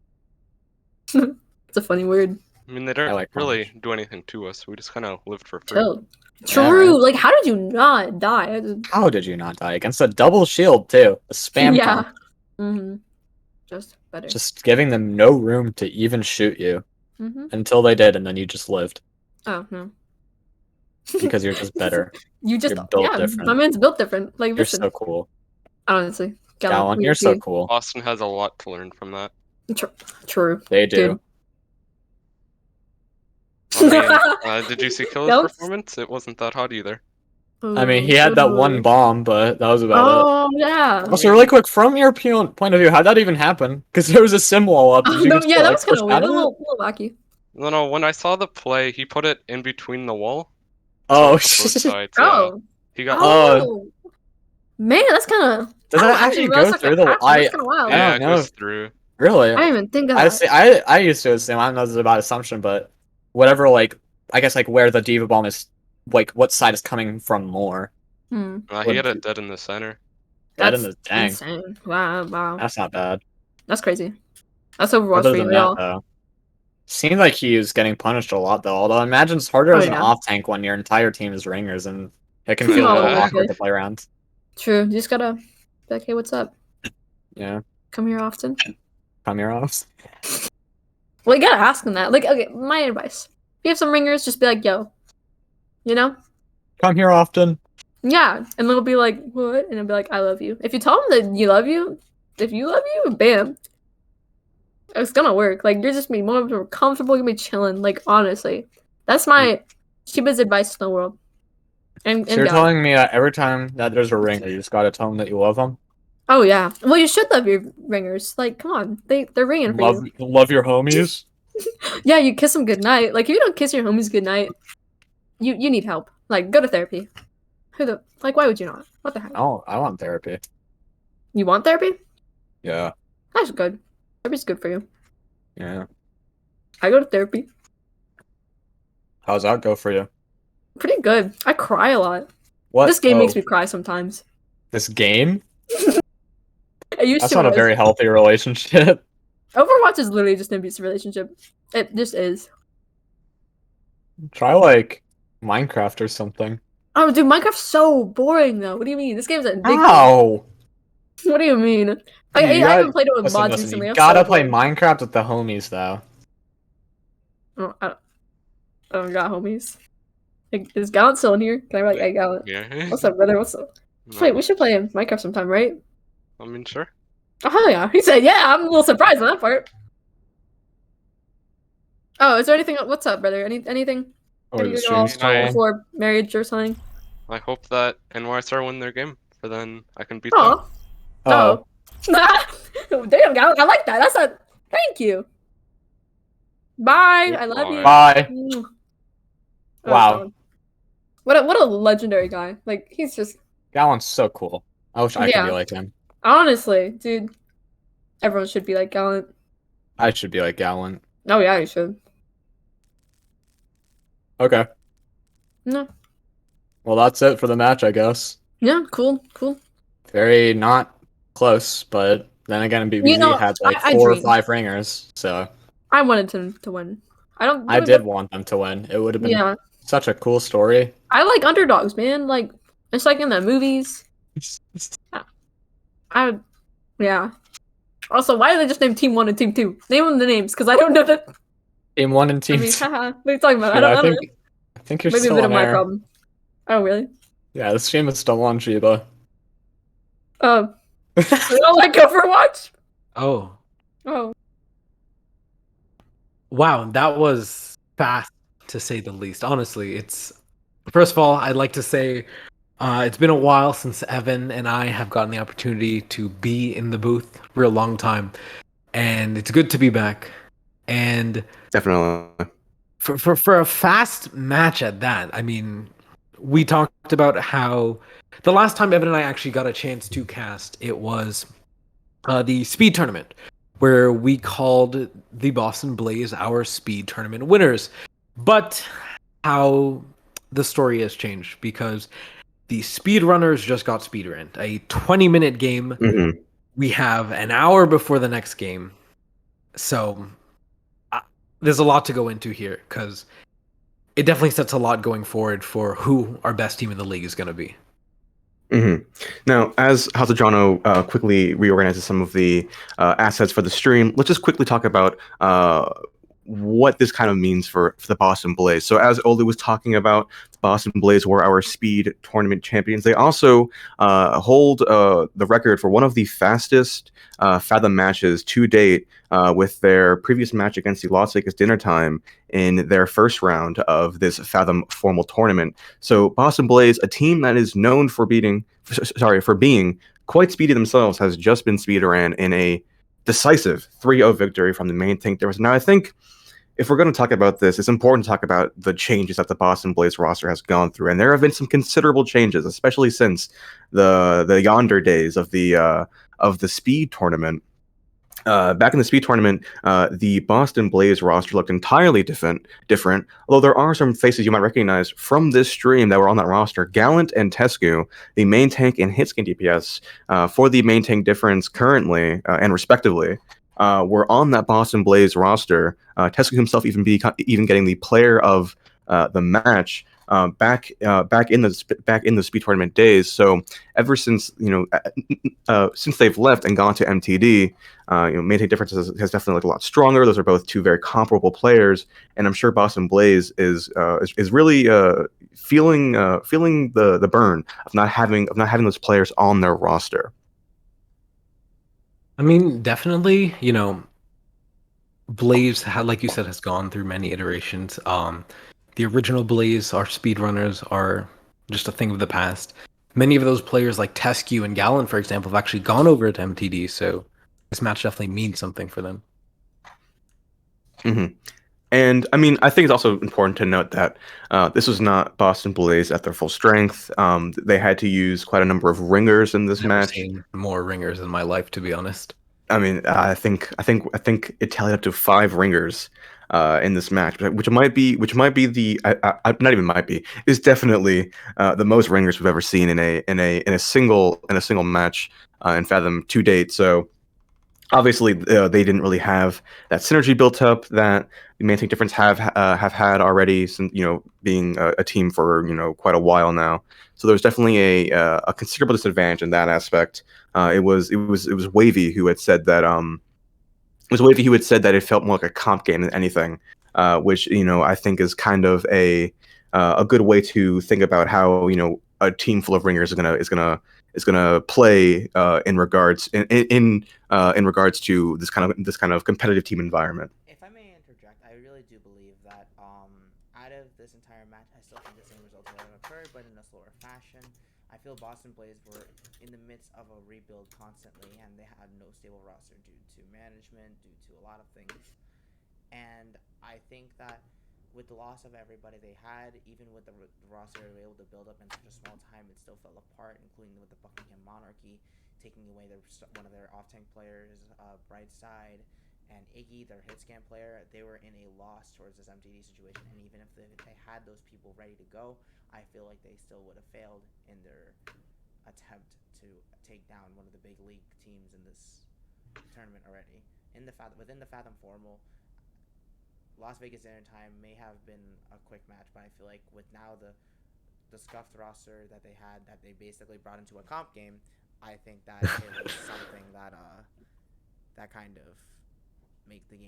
It's a funny word. I mean, they don't like really Punch. do anything to us. We just kind of lived for free. Chill. Yeah, True. right. Like, how did you not die? How did you not die? Against a double shield, too. A spam Yeah. comp. Mm-hmm. Just better. Just giving them no room to even shoot you. Mm-hmm. Until they did, and then you just lived. Oh, no. Because you're just better. You just, You're built different. my man's built different. Like, You're listen, so cool. honestly. Gallon, you're so cool. Austin has a lot to learn from that. True. They do. Dude. I mean, did you see Killer's Don't- performance? It wasn't that hot either. I mean, he had that one bomb, but that was about it. Oh, yeah. Also, really quick, from your point of view, how'd that even happen? Because there was a sim wall up. Did you just, Yeah, that like, was kind push of weird. out A of it? little wacky. No, when I saw the play, he put it in between the wall. Oh, on both shit. sides, yeah. Oh. He got Oh. Man, that's kind of. Does that actually go through the wall? That's kind of wild. I yeah, don't it know. goes through. Really? I didn't even think of I that. see. I used to assume. I don't know if this is about assumption, but whatever. Like, I guess like where the diva bomb is, like what side is coming from more. He had it dead in the center. Dead in the dang. Insane. Wow. That's not bad. That's crazy. That's Overwatch Other for you, than y'all. that, though, seems like he was getting punished a lot, though. Although I imagine it's harder Oh, as an yeah. off tank when your entire team is ringers, and it can feel a Oh, little okay. awkward to play around. True. You just gotta be like, hey, what's up? Yeah, Come here often. come here off. Well, you gotta ask them that. Like, okay, my advice. If you have some ringers, just be like, yo. You know? Come here often. Yeah. And they'll be like, what? And they'll be like, I love you. If you tell them that you love you, if you love you, bam. It's gonna work. Like, you're just be more comfortable, you're gonna be chilling. Like, honestly. That's my cheapest advice in the world. And So you're God. telling me that every time that there's a ringer, you just gotta tell them that you love them? Oh, yeah. Well, you should love your ringers. Like, come on. They're ringing for you. Love your homies? Yeah, you kiss them goodnight. Like, if you don't kiss your homies goodnight, you need help. Like, go to therapy. Why would you not? What the heck? Oh, I want therapy. You want therapy? Yeah. That's good. Therapy's good for you. Yeah. I go to therapy. How's that go for you? Pretty good. I cry a lot. What? This game Oh, makes me cry sometimes. This game? I used That's to not a when I was- very healthy relationship. Overwatch is literally just an abusive relationship. It just is. Try like Minecraft or something. Oh, dude, Minecraft's so boring though. What do you mean? This game's addictive. Ow! What do you mean? Dude, I you haven't played it with listen, mods listen, recently. you I'm gotta so play bored. Minecraft with the homies though. Oh, I don't got homies. Like, is Gallant still in here? Can I be like, hey, Gallant? Yeah. What's up, brother? What's up? Wait, we should play Minecraft sometime, right? I mean, sure. Oh, hell yeah. He said, yeah, I'm a little surprised on that part. Oh, is there anything? What's up, brother? Anything? Or Any the good all stream's still on. before marriage or something? I hope that NYSR win their game, for then I can beat them. Oh. Oh. Damn, Gallant. I like that. That's a thank you. Bye. I love you. Bye. Oh, Wow. God. What a legendary guy. Like, he's just Gallon's so cool. I wish I could Yeah. be like him. honestly, dude. Everyone should be like Gallant. I should be like Gallon. Oh yeah, you should. Okay. No. Well, that's it for the match, I guess. Yeah, cool. Very not close, but then again, BBZ know, had like I 4 or dream. 5 ringers, so I wanted him to win. I did want them to win. It would have been Yeah. such a cool story. I like underdogs, man. Like, it's like in the movies. Yeah. Also, why do they just name Team 1 and Team 2? Name them the names, because I don't know that. Team 1 and I Team mean, 2. haha. What are you talking about? Dude, I don't know. I think you're Maybe a still bit on of my air. problem. Oh, really? Yeah, this game is still on, Shiba. Oh. We don't like Overwatch? Oh, Oh. wow, that was fast to say the least. Honestly, it's first of all, I'd like to say it's been a while since Evan and I have gotten the opportunity to be in the booth for a long time, and it's good to be back. And Definitely. for a fast match at that, I mean, we talked about how the last time Evan and I actually got a chance to cast, it was the speed tournament, where we called the Boston Blaze our speed tournament winners. But how the story has changed, because the speedrunners just got speedrun. A 20-minute game. Mhm. We have an hour before the next game. So there's a lot to go into here, because it definitely sets a lot going forward for who our best team in the league is going to be. Now, as House of Jono quickly reorganizes some of the assets for the stream, let's just quickly talk about what this kind of means for the Boston Blaze. So as Oli was talking about, the Boston Blaze were our speed tournament champions. They also hold the record for one of the fastest Fathom matches to date, with their previous match against the Las Vegas Dinner Time in their first round of this Fathom formal tournament. So Boston Blaze, a team that is known for being quite speedy themselves, has just been speedrun in a decisive 3-0 victory from the Maine tank. Now, I think if we're going to talk about this, it's important to talk about the changes that the Boston Blaze roster has gone through, and there have been some considerable changes, especially since the yonder days of the speed tournament. Back in the speed tournament, the Boston Blaze roster looked entirely different. Although there are some faces you might recognize from this stream that were on that roster. Gallant and Tescu, the main tank and hitscan DPS for the main tank difference currently and respectively, were on that Boston Blaze roster. Tescu himself even getting the player of the match. Back in the speed tournament days. So ever since since they've left and gone to MTD, Maintain Difference has definitely looked a lot stronger. Those are both two very comparable players, and I'm sure Boston Blaze is really feeling the burn of not having those players on their roster. I mean, definitely, Blaze, like you said, has gone through many iterations. The original Blaze, our speedrunners, are just a thing of the past. Many of those players, like Tescu and Gallant, for example, have actually gone over to MTD, so this match definitely means something for them. Mm-hmm. And I mean, I think it's also important to note that this was not Boston Blaze at their full strength. They had to use quite a number of ringers in this I've never match. seen more ringers in my life, to be honest. I mean, I think it tallied up to 5 ringers in this match, which might be the not even might be, is definitely the most ringers we've ever seen in a single match in Fathom to date. So Obviously, they didn't really have that synergy built up that the Main Tank Difference have had already, since being a team for quite a while now. So there's definitely a considerable disadvantage in that aspect. It was Wavy who had said that it felt more like a comp game than anything, which I think is kind of a good way to think about how a team full of ringers is gonna play in regards to this kind of competitive team environment. If I may interject, I really do believe that out of this entire match, I still think the same results would have occurred, but in a slower fashion. I feel Boston Blaze were in the midst of a rebuild constantly, and they had no stable roster due to management, due to a lot of things. And I think that with the loss of everybody they had, even with the roster they were able to build up in such a small time, it still fell apart, including with the Buckingham Monarchy taking away one of their off-tank players, Brightside, and Iggy, their hit scan player. They were in a loss towards this MTD situation, and even if they had those people ready to go, I feel like they still would have failed in their attempt to take down one of the big league teams in this tournament already. Within the Fathom Formal, Las Vegas dinner time may have been a quick match, but I feel like with now the scuffed roster that they had, that they basically brought into a comp game, I think that it was something that kind of made the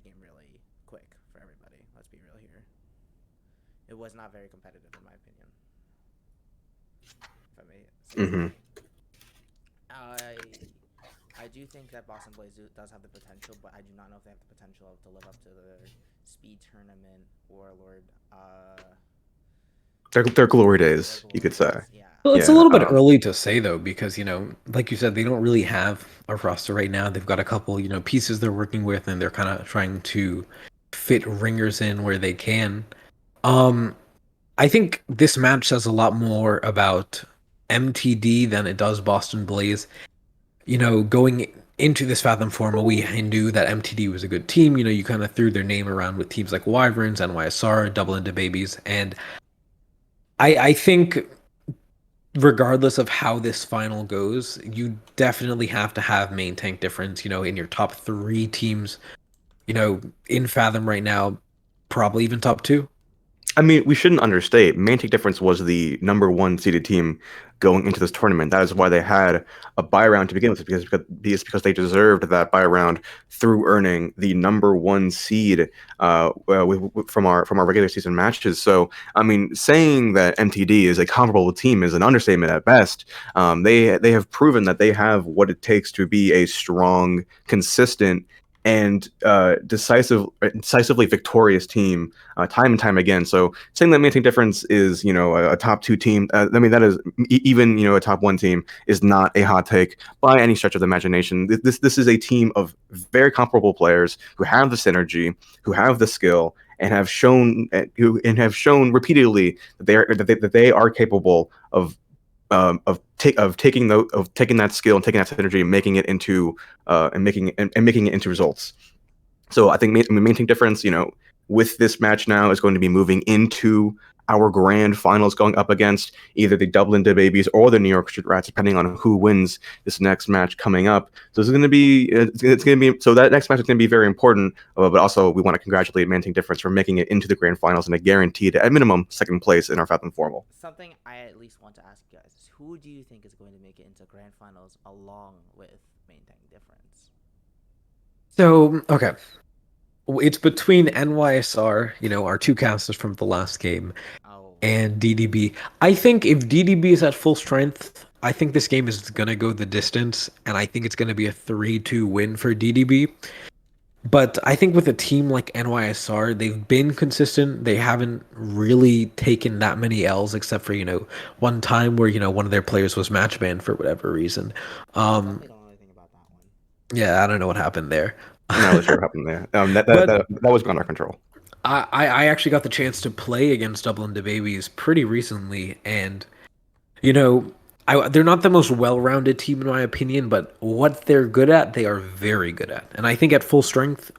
game really quick for everybody. Let's be real here. It was not very competitive in my opinion. If I may say Mm-hmm. I do think that Boston Blaze does have the potential, but I do not know if they have the potential to live up to their speed tournament warlord. Their glory days, you could say. Yeah. Well, it's Yeah, a little bit early to say though, because like you said, they don't really have a roster right now. They've got a couple, pieces they're working with, and they're kind of trying to fit ringers in where they can. I think this match says a lot more about MTD than it does Boston Blaze. Going into this Fathom Formal, we knew that MTD was a good team. You kind of threw their name around with teams like Wyverns, NYSR, Double Into Babies, and I think regardless of how this final goes, you definitely have to have Main Tank Difference, in your top 3 teams, in Fathom right now, probably even top 2. I mean, we shouldn't understate. Main Tank Difference was the number 1 seeded team going into this tournament. That is why they had a bye round to begin with, because they deserved that bye round through earning the number 1 seed from our regular season matches. So, I mean, saying that MTD is a comparable team is an understatement at best. They have proven that they have what it takes to be a strong, consistent, and decisively victorious team time and time again. So saying that Main Tank Difference is a top 2 team, I mean that is even a top 1 team is not a hot take by any stretch of the imagination. This is a team of very comparable players who have the synergy, who have the skill, and have shown repeatedly that they are capable of taking that skill and taking that synergy and making it into making it into results. So I think Main Tank Difference, with this match now, is going to be moving into our grand finals, going up against either the Dublin Into Babies or the New York Street Rats, depending on who wins this next match coming up. So it's going to be so that next match is going to be very important. But also, we want to congratulate Main Tank Difference for making it into the grand finals and a guaranteed, at minimum, 2nd place in our Fathom Formal. Something I at least want to ask you guys is, who do you think is going to make it into grand finals along with Main Tank Difference? So, okay. It's between NYSR, our 2 casters from the last game, and DDB. I think if DDB is at full strength, I think this game is going to go the distance, and I think it's going to be a 3-2 win for DDB. But I think with a team like NYSR, they've been consistent. They haven't really taken that many L's, except for, one time where, one of their players was match banned for whatever reason. I don't know anything about that one. Yeah, I don't know what happened there. I'm not sure what happened there. That was beyond our control. I actually got the chance to play against Double Into Babies pretty recently, and they're not the most well-rounded team in my opinion, but what they're good at, they are very good at. And I think at full strength,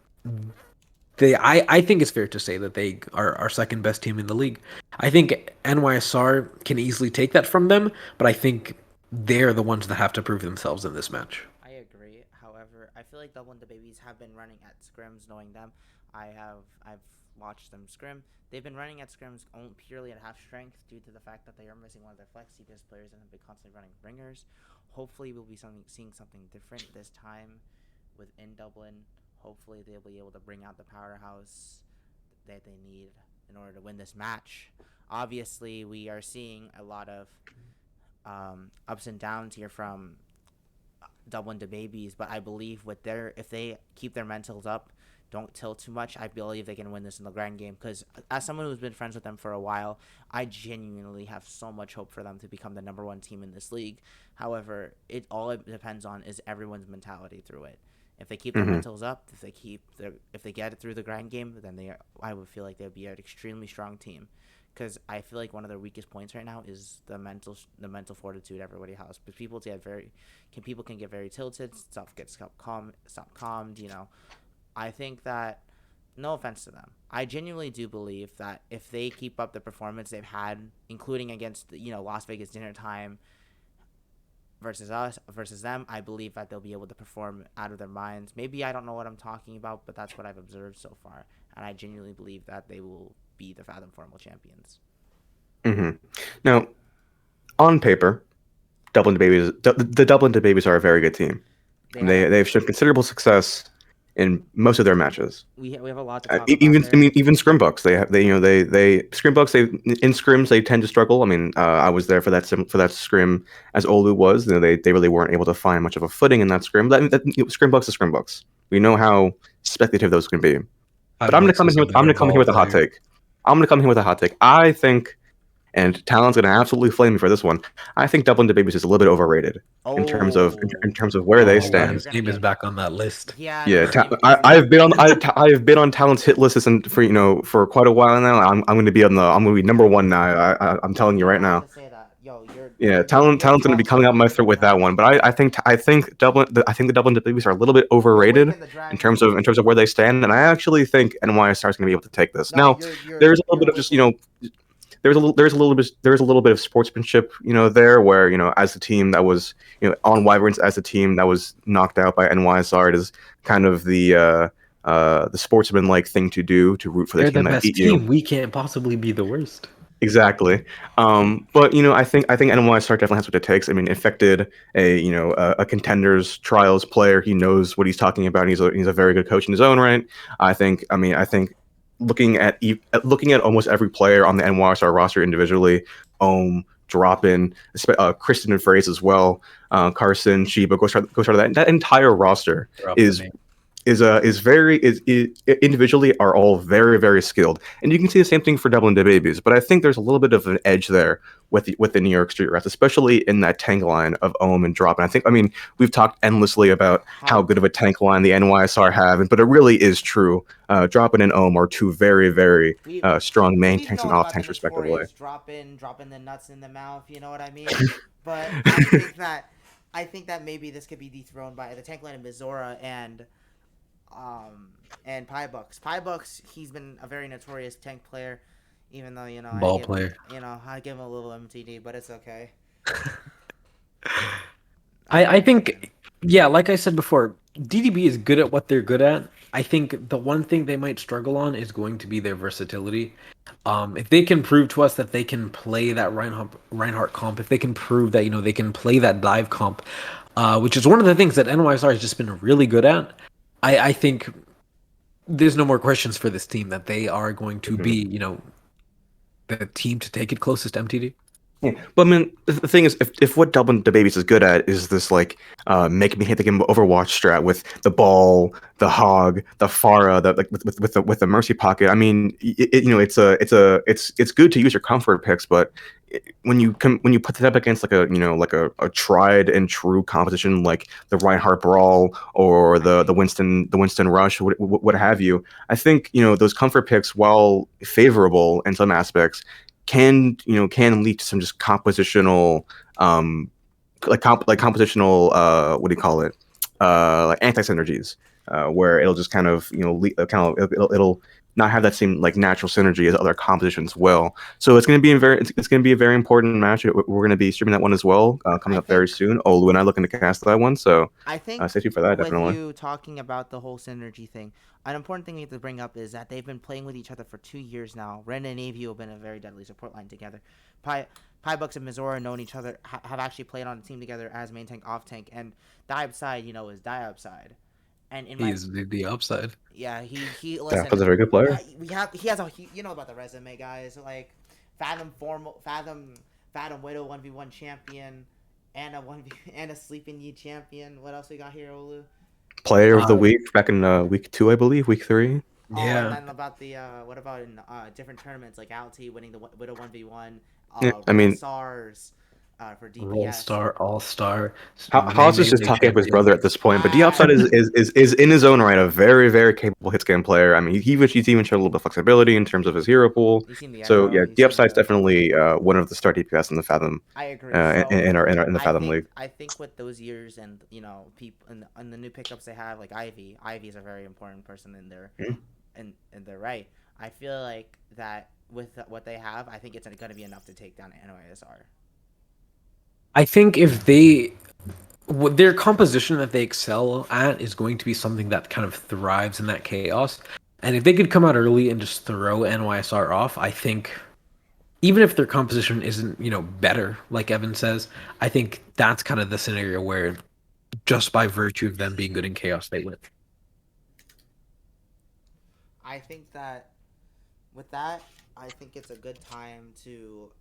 I think it's fair to say that they are our 2nd best team in the league. I think NYSR can easily take that from them, but I think they're the ones that have to prove themselves in this match. I agree. However, I feel like Double and the Babies have been running at scrims, knowing them. I've watched them scrim. They've been running at scrims purely at half strength due to the fact that they are missing one of their flex DPS players and have been constantly running ringers. Hopefully, we'll be seeing something different this time within Dublin. Hopefully, they'll be able to bring out the powerhouse that they need in order to win this match. Obviously, we are seeing a lot of ups and downs here from Double and the Babies, but I believe if they keep their mentals up, don't tilt too much, I believe they can win this in the grand game. Because as someone who's been friends with them for a while, I genuinely have so much hope for them to become the #1 team in this league. However, it depends on is everyone's mentality through it. If they keep their mentals up, if they get it through the grind game, then I would feel like they'd be an extremely strong team. Because I feel like one of their weakest points right now is the mental fortitude everybody has. Because people can get very tilted, stop calmed. I think that, no offense to them, I genuinely do believe that if they keep up the performance they've had, including against Las Vegas dinner time versus them, I believe that they'll be able to perform out of their minds. Maybe I don't know what I'm talking about, but that's what I've observed so far, and I genuinely believe that they will be the Fathom Formal champions. Now, on paper, the Dublin Babies are a very good team. They've shown considerable success in most of their matches. We have a lot to talk about even there. even Scrimbucks. In scrims they tend to struggle. I mean, I was there for that scrim as Olu was. They really weren't able to find much of a footing in that scrim. Scrimbucks is Scrimbucks. We know how speculative those can be. But I'm gonna come in here with a hot take. I think, and Talon's gonna absolutely flame me for this one, I think Double and the Babies is a little bit overrated in terms of where they stand. His name is back on that list. Yeah, I've been on Talon's hit list for quite a while now. I'm gonna be #1 now. I'm telling you right now. Yeah, Talon's gonna be coming out my throat with that one. But I think the Double and the Babies are a little bit overrated in terms of where they stand, and I actually think NYSR is gonna be able to take this. Now, there's a little bit of just there's a little bit of sportsmanship, there where, as the team that was, on Wyverns, as the team that was knocked out by NYSR, it is kind of the sportsman-like thing to do, to root for the team that beat you. We can't possibly be the worst. Exactly. But I think NYSR definitely has what it takes. I mean, Infected, a contenders trials player, he knows what he's talking about. And he's a very good coach in his own right. I think looking at almost every player on the NYSR roster individually, Drop-In, Kristen and Phrase as well, Carson, Sheba, go start that entire roster individually are all very, very skilled, and you can see the same thing for Double and the Babies. But I think there's a little bit of an edge there with the New York Street Rats, especially in that tank line of Ohm and Drop. And I mean, we've talked endlessly about how good of a tank line the NYSR have, but it really is true. Drop-In and Ohm are two very, very strong main tanks and off tanks, respectively. Drop-In the nuts in the mouth. You know what I mean? But I think that maybe this could be dethroned by the tank line of Mizora and Pybucks. Pybucks, he's been a very notorious tank player, even though I give him a little MTD, but it's okay. I think, yeah, like I said before, DDB is good at what they're good at. I think the one thing they might struggle on is going to be their versatility. If they can prove to us that they can play that Reinhardt comp, if they can prove that they can play that dive comp, which is one of the things that NYSR has just been really good at, I think there's no more questions for this team that they are going to be, the team to take it closest to MTD. Yeah, but I mean, the thing is, if what Double the Babies is good at is this make me hate the game Overwatch strat with the ball, the hog, the Pharah, with the Mercy pocket. I mean, it's good to use your comfort picks, but when you put that up against a tried and true composition like the Reinhardt Brawl or the Winston Rush, what have you, I think those comfort picks, while favorable in some aspects, can lead to some just compositional compositional what do you call it, like anti-synergies, where it'll just kind of it'll not have that same like natural synergy as other compositions will. So it's going to be it's going to be a very important match. We're going to be streaming that one as well, coming up very soon. Olu and I looking to cast that one, so I think stay tuned for that. with Definitely. you talking about the whole synergy thing, an important thing we have to bring up is that they've been playing with each other for 2 years now. Ren and Avu have been a very deadly support line together. Pybucks and Mizora known each other, have actually played on a team together as main tank, off tank, and Diabside, is Diabside. And in He's the upside. yeah, he Yeah, listen. was a very good player. He has you know about the resume, guys. Like Fathom Widow 1v1 champion, and a Sleeping Yi champion. What else we got here, Olu? Player of the week back in week 2, I believe, week 3. Oh, Yeah. and then about the what about in different tournaments like LT winning the Widow 1v1, Yeah, I mean, SARS for DPS. All-star, all-star. Haas is just talking up his brother at this point, but Diopside is in his own right a very, very capable hitscan player. I mean, he's even showed a little bit of flexibility in terms of his hero pool. So yeah, Diopside's definitely one of the star DPS in the Fathom. I agree. In the Fathom League. I think with those years and people and the new pickups they have like Ivy. Ivy's a very important person in their in their right. I feel like that with what they have, I think it's going to be enough to take down NYSR. I think if their composition that they excel at is going to be something that kind of thrives in that chaos. And if they could come out early and just throw NYSR off, I think even if their composition isn't, better, like Evan says, I think that's kind of the scenario where just by virtue of them being good in chaos, they win. I think that with that, I think it's a good time to,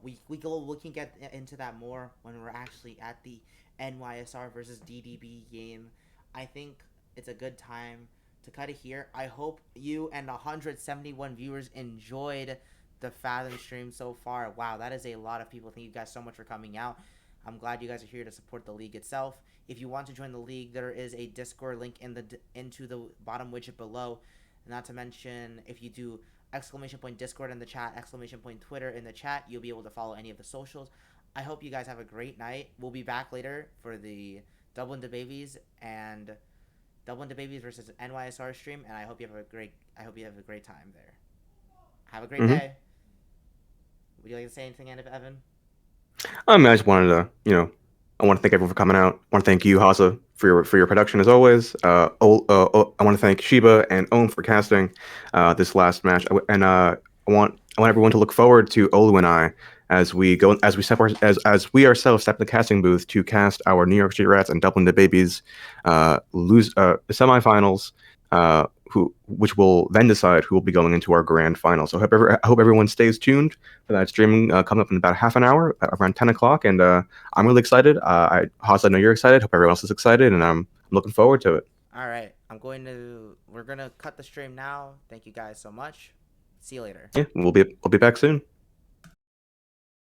we can get into that more when we're actually at the NYSR versus DDB game. I think it's a good time to cut it here. I hope you and 171 viewers enjoyed the Fathom stream so far. Wow, that is a lot of people. Thank you guys so much for coming out. I'm glad you guys are here to support the league itself. If you want to join the league, there is a Discord link into the bottom widget below. Not to mention, if you do !Discord in the chat, !Twitter in the chat, you'll be able to follow any of the socials. I hope you guys have a great night. We'll be back later for the Dublin to Babies versus NYSR stream, and I hope you have a great time there. Have a great day. Would you like to say anything, Evan? I just wanted to, I want to thank everyone for coming out. I want to thank you, Hasa, for your production as always. I want to thank Shiba and Ohm for casting this last match, and I want everyone to look forward to Olu and I as we ourselves step in the casting booth to cast our New York Street Rats and Dublin to Babies semifinals. Which will then decide who will be going into our grand final. So I hope everyone stays tuned for that streaming coming up in about half an hour, around 10 o'clock. And I'm really excited. Haas, I know you're excited. Hope everyone else is excited, and I'm looking forward to it. All right, we're gonna cut the stream now. Thank you guys so much. See you later. Yeah, we'll be back soon.